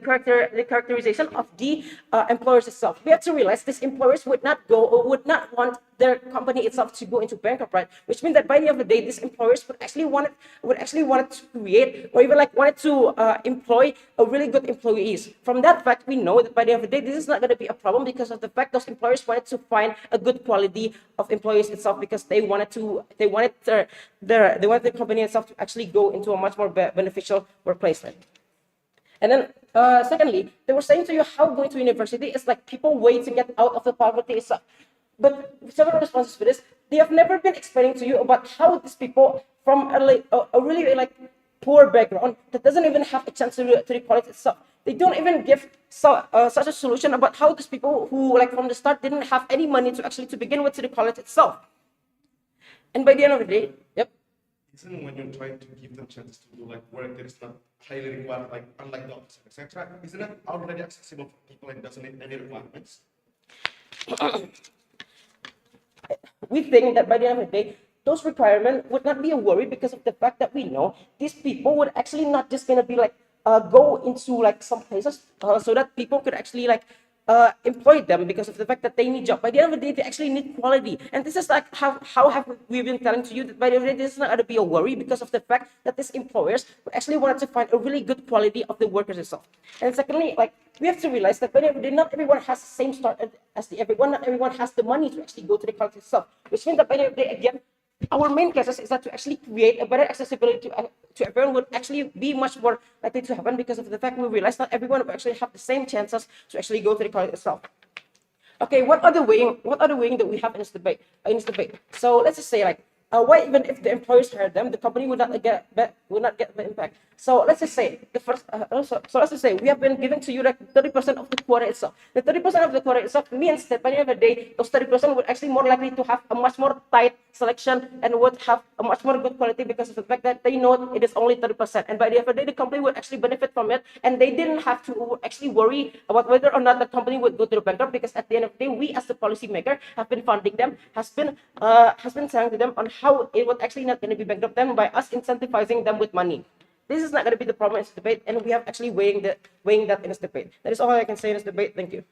characterization of the employers itself. We have to realize these employers would not want their company itself to go into bankrupt, right? Which means that by the end of the day, these employers would actually wanted to create, or even like wanted to employ a really good employees. From that fact, we know that by the end of the day, this is not going to be a problem, because of the fact those employers wanted to find a good quality of employees itself, because they wanted the company itself to actually go into a much more beneficial workplace. Right? And then, secondly, they were saying to you how going to university is like people way to get out of the poverty itself. But several responses for this, they have never been explaining to you about how these people from a really like poor background that doesn't even have a chance to the college itself. They don't even give such a solution about how these people who like from the start didn't have any money to begin with to the college itself. And by the end of the day, yep. Isn't when you're trying to give them chances to do like work that is not highly required, like unlike doctors, etc., isn't it already accessible for people and doesn't need any requirements? We think that by the end of the day, those requirements would not be a worry, because of the fact that we know these people would actually not just gonna be like go into like some places so that people could actually like employ them because of the fact that they need job. By the end of the day, they actually need quality. And this is like how have we been telling to you that by the end of the day, this is not going to be a worry because of the fact that these employers actually wanted to find a really good quality of the workers itself. And secondly, like we have to realize that by the end of the day, not everyone has the same start as the everyone. Not everyone has the money to actually go to the college itself, which means that by the end of the day, again, our main cases is that to actually create a better accessibility to everyone would actually be much more likely to happen because of the fact we realize not everyone will actually have the same chances to actually go to the college itself. Okay, what other weighing that we have in this debate? So let's just say like, why even if the employers hire them, the company would not get the impact. So let's just say the first. So let's just say we have been giving to you like 30% of the quota itself. The 30% of the quota itself means that by the end of the day, those 30% would actually more likely to have a much more tight selection and would have a much more good quality because of the fact that they know it is only 30%. And by the end of the day, the company would actually benefit from it, and they didn't have to actually worry about whether or not the company would go to the bankrupt because at the end of the day, we as the policymaker have been funding them, has been telling to them on how it was actually not going to be bankrupt them by us incentivizing them with money. This is not going to be the problem in this debate, and we have actually weighing that in this debate. That is all I can say in this debate. Thank you.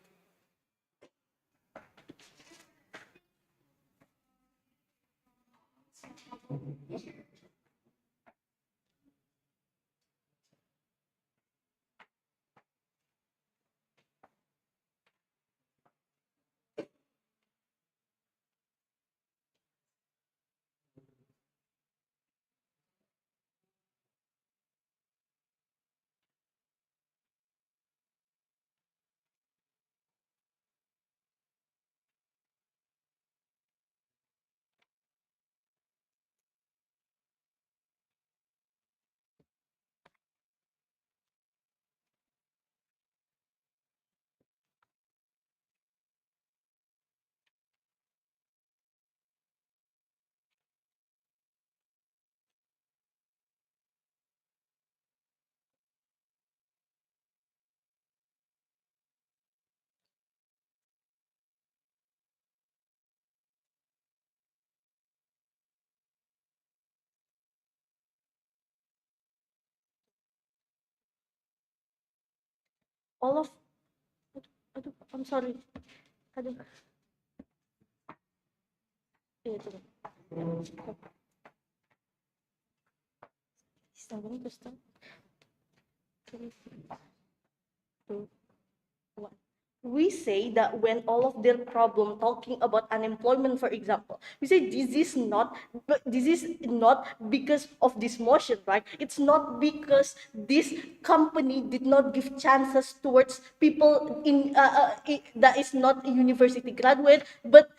All of, I'm sorry. Aduh. Iya, itu. Sabar, terus tuh. Two, one. We say that when all of their problem talking about unemployment, for example, we say this is not because of this motion, right? It's not because this company did not give chances towards people that is not a university graduate, but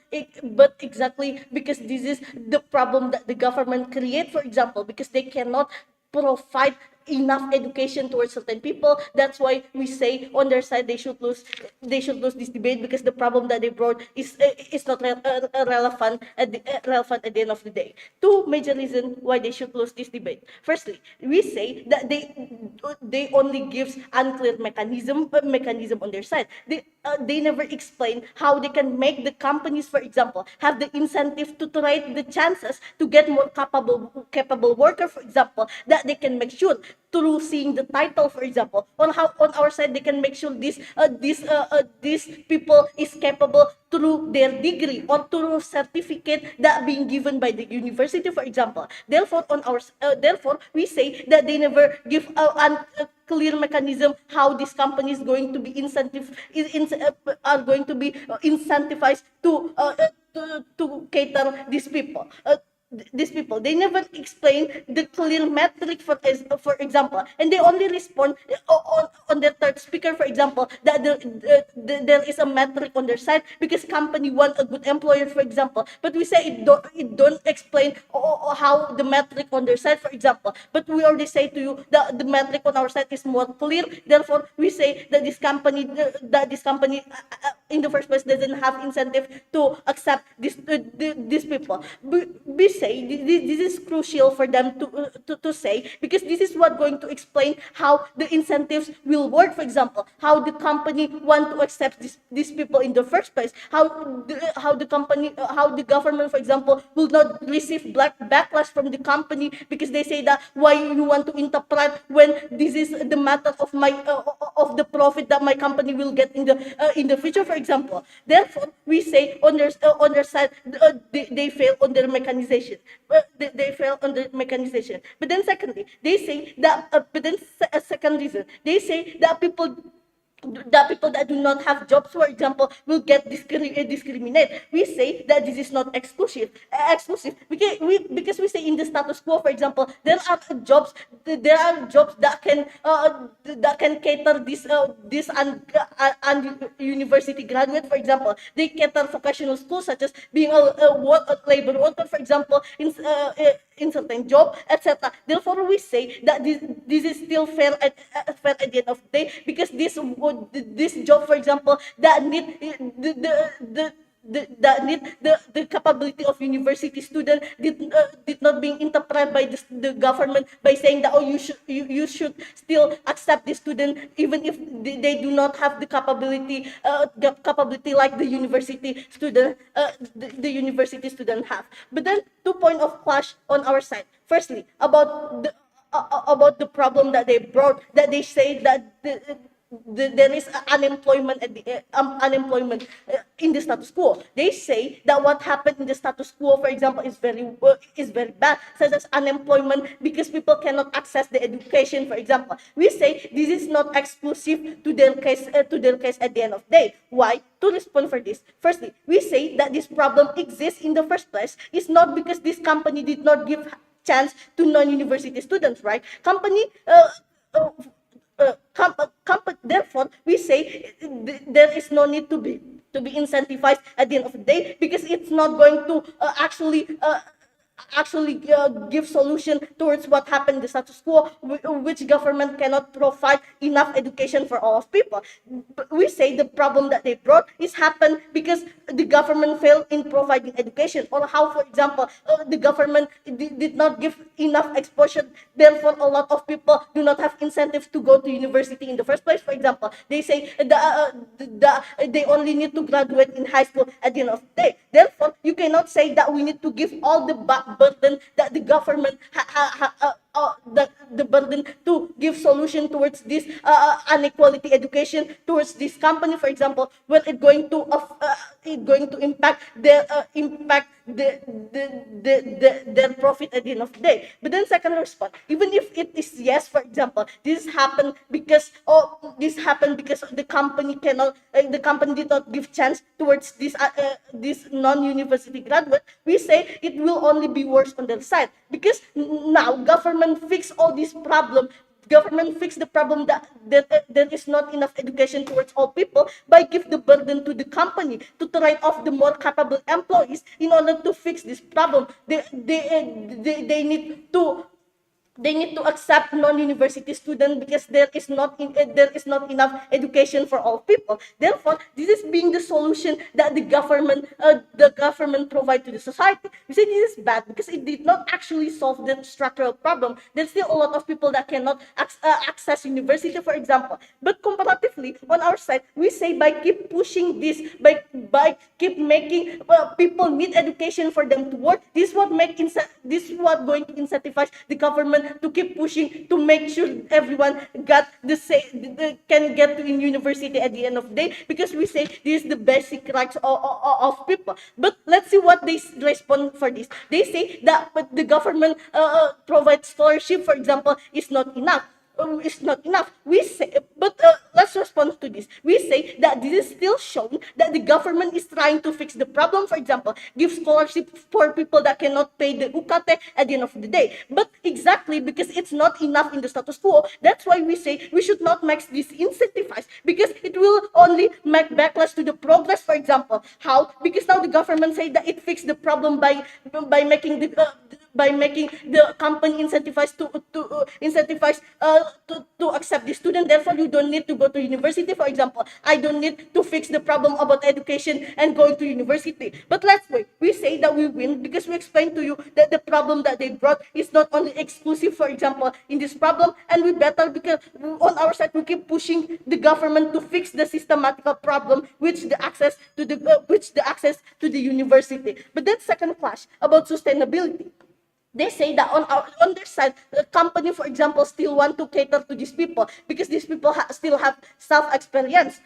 exactly because this is the problem that the government create, for example, because they cannot provide enough education towards certain people. That's why we say on their side they should lose this debate because the problem that they brought is not relevant relevant at the end of the day. Two major reasons why they should lose this debate. Firstly, we say that they only gives unclear mechanism on their side. They never explain how they can make the companies, for example, have the incentive to trade the chances to get more capable worker, for example, that they can make sure through seeing the title, for example, on our side they can make sure these people is capable through their degree or through certificate that being given by the university, for example. Therefore, therefore we say that they never give a clear mechanism how this company is going to be are going to be incentivized to cater these people. They never explain the clear metric for example, and they only respond on their third speaker, for example, that there is a metric on their side because company want a good employer, for example, but we say it don't explain how the metric on their side, for example, but we already say to you that the metric on our side is more clear. Therefore we say that this company in the first place doesn't have incentive to accept these people. say this is crucial for them to say, because this is what going to explain how the incentives will work. For example, how the company want to accept these people in the first place, how the company, how the government, for example, will not receive backlash from the company because they say that why you want to interpret when this is the matter of my of the profit that my company will get in the future, for example. Therefore, we say on their side, they fail on their mechanization. They fail on the mechanization. But then secondly, they say that. But then a second reason, they say that people that do not have jobs, for example, will get discriminated. We say that this is not exclusive. Because we say in the status quo, for example, there are jobs that can cater this university graduate, for example. They cater vocational schools such as being a labor worker, for example, in certain job, etc. Therefore, we say that this is still fair at the end of the day, because this job, for example, that need the capability of university student did not being interpreted by the government by saying that, oh, you should still accept the student even if they do not have the capability like the university student the university student have. But then 2 point of clash on our side. Firstly, about the problem that they brought, that they say that there is unemployment at the unemployment in the status quo. They say that what happened in the status quo, for example, is very bad, such as unemployment because people cannot access the education. For example, we say this is not exclusive to their case at the end of the day. Why? To respond for this, firstly, we say that this problem exists in the first place is not because this company did not give chance to non-university students, right? Therefore, we say there is no need to be incentivized at the end of the day, because it's not going to actually give solution towards what happened in the status quo, which government cannot provide enough education for all of people. We say the problem that they brought is happened because the government failed in providing education, or how, for example, the government did not give enough exposure. Therefore, a lot of people do not have incentives to go to university in the first place. For example, they say they only need to graduate in high school at the end of the day. Therefore, you cannot say that we need to give all the burden that the government the burden to give solution towards this inequality education towards this company, for example, when it's going to impact their their profit at the end of the day. But then second response, even if it is yes, for example, this happened because the company did not give chance towards this non-university graduate. We say it will only be worse on their side, because now government fix all these problems. Government fix the problem that there is not enough education towards all people by give the burden to the company to write off the more capable employees in order to fix this problem. They need to accept non-university students because there is not enough education for all people. Therefore, this is being the solution that the government provide to the society. We say this is bad because it did not actually solve the structural problem. There's still a lot of people that cannot access university, for example. But comparatively, on our side, we say by keep pushing this, by keep making people need education for them to work. This is what going to incentivize the government to keep pushing to make sure everyone can get to in university at the end of the day, because we say this is the basic rights of people. But let's see what they respond for this. They say that the government provides scholarship, for example, is not enough. It's not enough. We say, but let's respond to this. We say that this is still showing that the government is trying to fix the problem. For example, give scholarship for people that cannot pay the UKT at the end of the day. But exactly because it's not enough in the status quo, that's why we say we should not make this incentivized, because it will only make backlash to the progress. For example, how? Because now the government say that it fixed the problem by making by making the company incentivized to accept the student. Therefore, you don't need to go to university. For example, I don't need to fix the problem about education and going to university. But let's wait. We say that we win because we explain to you that the problem that they brought is not only exclusive, for example, in this problem, and we battle because on our side we keep pushing the government to fix the systematical problem, which the access to the university. But then second clash about sustainability. They say that on their side, the company, for example, still want to cater to these people because these people still have self-experience,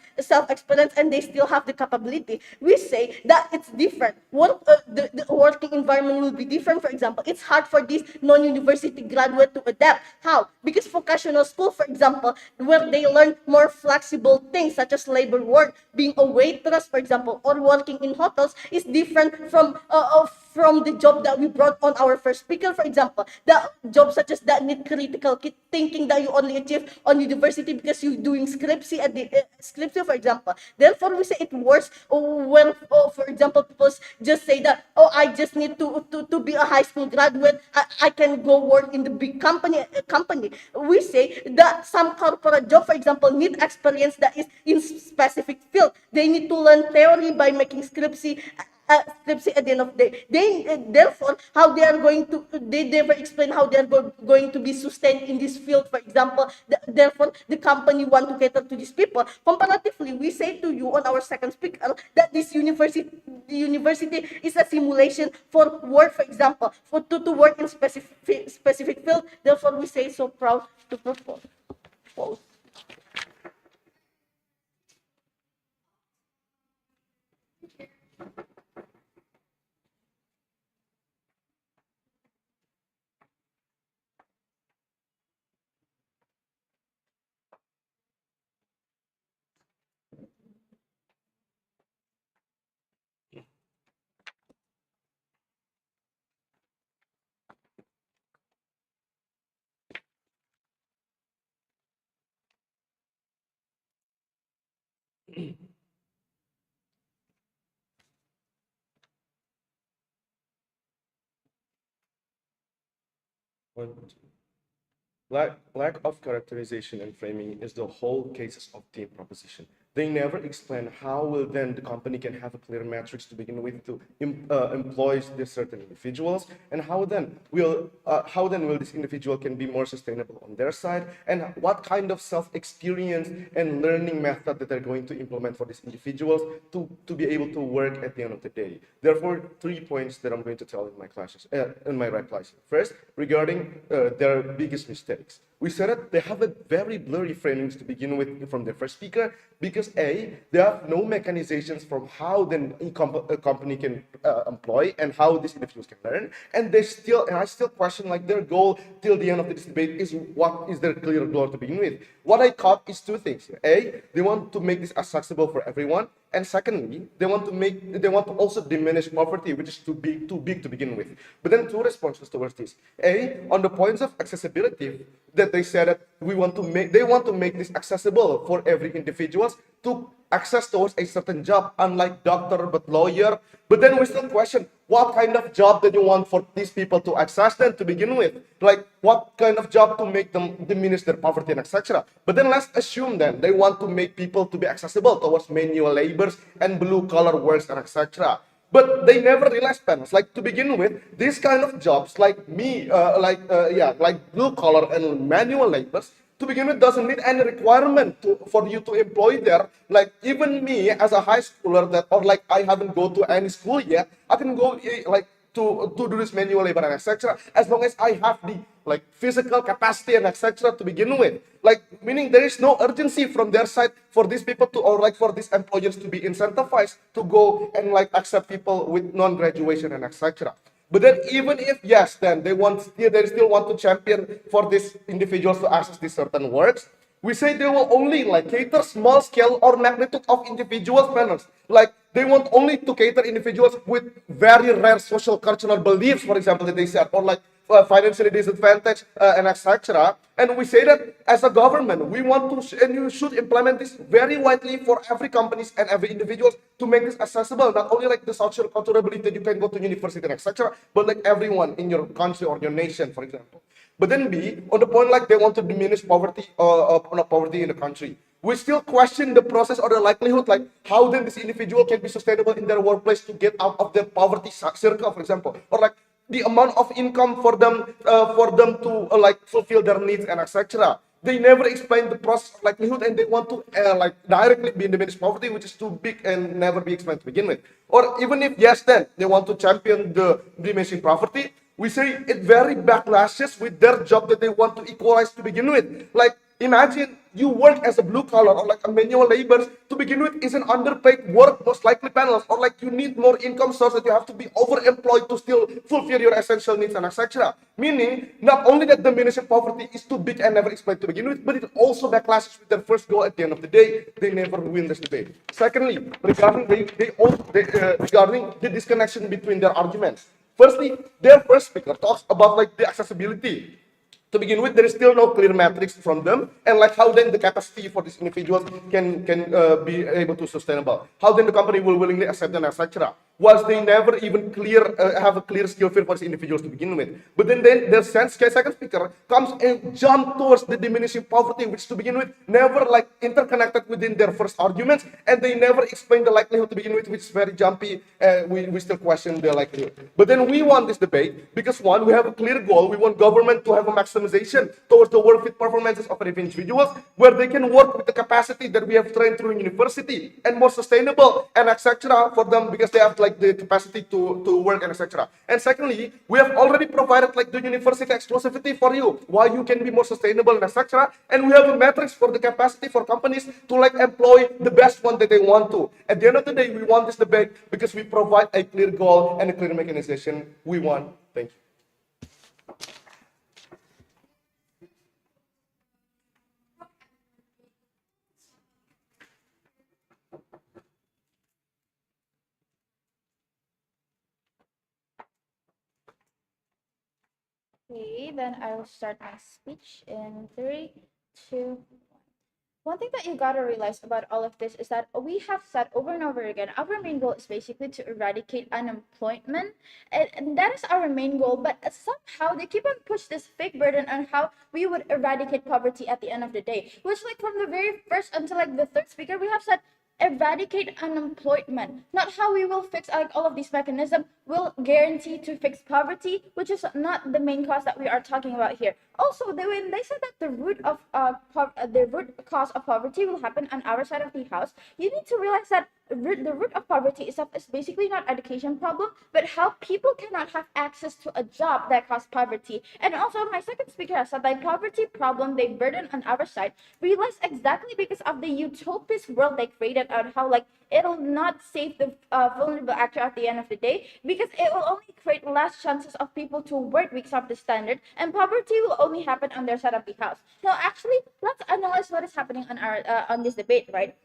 and they still have the capability. We say that it's different. The working environment will be different. For example, it's hard for these non-university graduate to adapt. How? Because vocational school, for example, where they learn more flexible things such as labor work, being a waitress, for example, or working in hotels, is different from the job that we brought on our first speaker. For example, the job such as that need critical thinking that you only achieve on university because you're doing scriptsy at the scriptsy, for example. Therefore, we say it works when, for example, people just say that, oh, I just need to be a high school graduate. I can go work in the big company. We say that some corporate job, for example, need experience that is in specific field. They need to learn theory by making scriptsy at the end of the day. Therefore, how they are going to, they never explain how they are going to be sustained in this field, for example. Therefore, the company want to cater to these people. Comparatively, we say to you on our second speaker that the university is a simulation for work, for example, to work in specific field. Therefore, we say so proud to propose. One, two. Lack of characterization and framing is the whole cases of team proposition. They never explain how will then the company can have a clear metrics to begin with to employ these certain individuals, and how then will this individual can be more sustainable on their side, and what kind of self-experience and learning method that they're going to implement for these individuals to be able to work at the end of the day. Therefore, 3 points that I'm going to tell in my classes, in my replies. First, regarding their biggest mistakes. We said that they have a very blurry framings to begin with from their first speaker, because A, they have no mechanizations from how then a company can employ and how these individuals can learn, and I still question like their goal till the end of this debate is what is their clear goal to begin with. What I caught is two things. A, they want to make this accessible for everyone, and secondly, they want to also diminish poverty, which is too big to begin with. But then two responses towards this. A, on the points of accessibility, that they said that they want to make this accessible for every individuals to access towards a certain job, unlike doctor but lawyer. But then we still question what kind of job that you want for these people to access them to begin with, like what kind of job to make them diminish their poverty and etc. But then let's assume then they want to make people to be accessible towards manual labors and blue collar works and etc. But they never realize, panels, like to begin with, these kind of jobs like like blue collar and manual labors, to begin with, doesn't need any requirement for you to employ there. Like even me as a high schooler I haven't go to any school yet, I can go to do this manual labor and etc. As long as I have the physical capacity and etc. to begin with. Meaning there is no urgency from their side for these people to, or for these employers to be incentivized to go and accept people with non-graduation and etc. But then even if yes, then they still want to champion for these individuals to access these certain works. We say they will only cater small scale or magnitude of individuals panels. They want only to cater individuals with very rare social cultural beliefs, for example, that they said, or financially disadvantaged, and etc. And we say that as a government, we want to, and you should implement this very widely for every companies and every individuals to make this accessible, not only like the social cultural ability that you can go to university and etc., but like everyone in your country or your nation, for example. But then B, on the point like they want to diminish poverty, not poverty in the country, we still question the process or the likelihood, like how then this individual can be sustainable in their workplace to get out of their poverty circle, for example, or like the amount of income for them to like fulfill their needs and etc. They never explain the process of likelihood, and they want to like directly be in diminished poverty, which is too big and never be explained to begin with. Or even if yes, then they want to champion the diminishing poverty, we say it very backlashes with their job that they want to equalize to begin with. Like imagine you work as a blue collar or like a manual labor to begin with is an underpaid work, most likely panels, or like you need more income source that you have to be overemployed to still fulfill your essential needs and etc. Meaning not only that diminishing poverty is too big and never explained to begin with, but it also backlashes with their first goal at the end of the day. They never win this debate. Secondly, regarding regarding the disconnection between their arguments. Firstly, their first speaker talks about like the accessibility. To begin with, there is still no clear metrics from them, and like how then the capacity for these individuals can be able to sustainable. How then the company will willingly accept them, etc. Whilst they never even have a clear skill fit for these individuals to begin with. But then their second speaker comes and jump towards the diminishing poverty, which to begin with never like interconnected within their first arguments, and they never explain the likelihood to begin with, which is very jumpy. We still question the likelihood. But then we want this debate because one, we have a clear goal. We want government to have a maximization towards the work with performances of individuals, where they can work with the capacity that we have trained through university and more sustainable and etc. for them because they have like the capacity to work and etc. And secondly, we have already provided like the university exclusivity for you, why you can be more sustainable and etc. And we have a metrics for the capacity for companies to like employ the best one that they want to. At the end of the day, we want this debate because we provide a clear goal and a clear mechanization we want. Thank you. Okay, then I will start my speech in three, two. One thing that you gotta realize about all of this is that we have said over and over again, our main goal is basically to eradicate unemployment, and that is our main goal. But somehow they keep on push this fake burden on how we would eradicate poverty at the end of the day, which like from the very first until like the third speaker, we have said eradicate unemployment, not how we will fix like all of these mechanisms will guarantee to fix poverty, which is not the main cause that we are talking about here. Also, when they said that the root cause of poverty will happen on our side of the house, you need to realize that the root of poverty is basically not education problem, but how people cannot have access to a job that causes poverty. And also, my second speaker has said that poverty problem they burden on our side realized exactly because of the utopist world they created out how like it'll not save the vulnerable actor at the end of the day because it will only create less chances of people to work because of the standard, and poverty will only happen on their side of the house. Now, actually, let's analyze what is happening on our on this debate, right?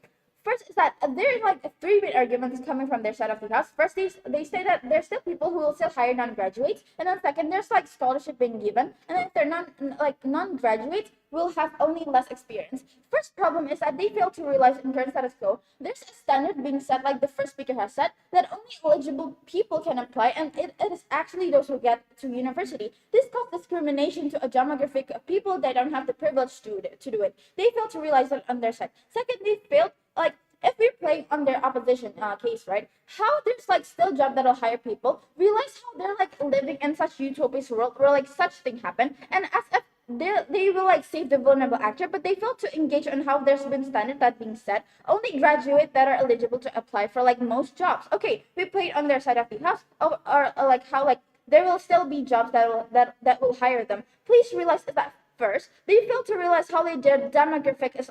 First is that there are like three main arguments coming from their side of the house. First, they say that there's still people who will still hire non-graduates, and then second, there's like scholarship being given, and then third, non-graduates will have only less experience. First problem is that they fail to realize in current status quo, there's a standard being set, like the first speaker has said, that only eligible people can apply, and it is actually those who get to university. This causes discrimination to a demographic of people that don't have the privilege to do it. They fail to realize that on their side. Second, they failed like if we're playing on their opposition case, right? How there's like still job that'll hire people. Realize how they're like living in such utopian world where like such thing happen, and as if they will like save the vulnerable actor, but they fail to engage on how there's been standard that being set. Only graduates that are eligible to apply for like most jobs. Okay, we played on their side of the house, or like how like there will still be jobs that will hire them. Please realize that first, they fail to realize how their demographic is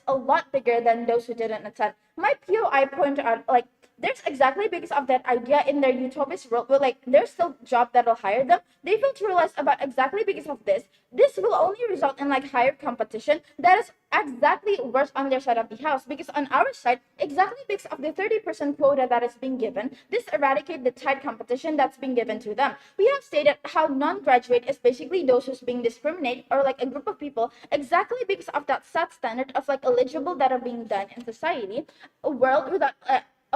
a lot bigger than those who didn't attend. My POI pointed out like there's exactly because of that idea in their utopist world where like there's still job that'll hire them. They fail to realize about exactly because of this. This will only result in like higher competition that is exactly worse on their side of the house, because on our side, exactly because of the 30% quota that is being given, this eradicate the tight competition that's being given to them. We have stated how non-graduate is basically those who's being discriminated, or like a group of people, exactly because of that set standard of like eligible that are being done in society. A world without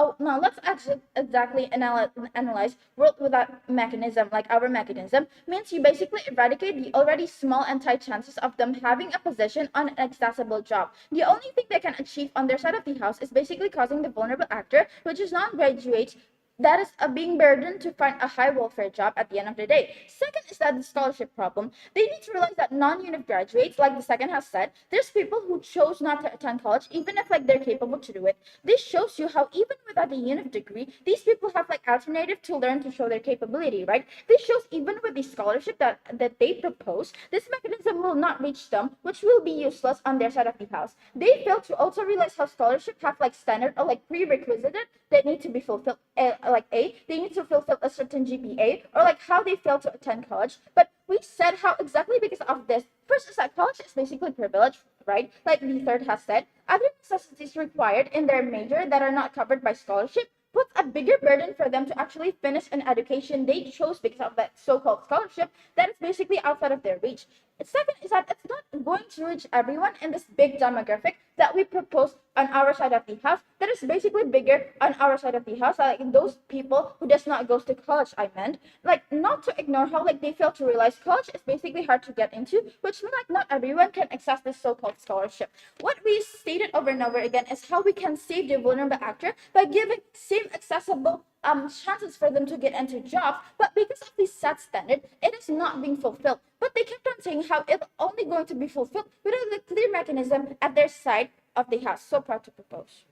oh, now let's actually exactly analyze world without mechanism. Like our mechanism means you basically eradicate the already small and tight chances of them having a position on an accessible job. The only thing they can achieve on their side of the house is basically causing the vulnerable actor, which is non-graduates, that is being burdened to find a high welfare job at the end of the day. Second is that the scholarship problem. They need to realize that non-unit graduates, like the second has said, there's people who chose not to attend college even if like they're capable to do it. This shows you how even without a unit degree, these people have like alternative to learn to show their capability, right? This shows even with the scholarship that they propose, this mechanism will not reach them, which will be useless on their side of the house. They fail to also realize how scholarship have like standard or like prerequisite that need to be fulfilled. They need to fulfill a certain GPA, or like how they fail to attend college. But we said how exactly because of this. First is that college is basically privilege, right? Like the third has said, other necessities required in their major that are not covered by scholarship puts a bigger burden for them to actually finish an education they chose because of that so-called scholarship that is basically outside of their reach. Second is that it's not going to reach everyone in this big demographic that we propose on our side of the house, that is basically bigger on our side of the house, like those people who does not go to college, I meant. Like, not to ignore how like they fail to realize college is basically hard to get into, which means like not everyone can access this so-called scholarship. What we stated over and over again is how we can save the vulnerable actor by giving same accessible chances for them to get into jobs, but because of this set standard, it is not being fulfilled. But they kept on saying how it's only going to be fulfilled without a clear mechanism at their side of the house. So proud to propose.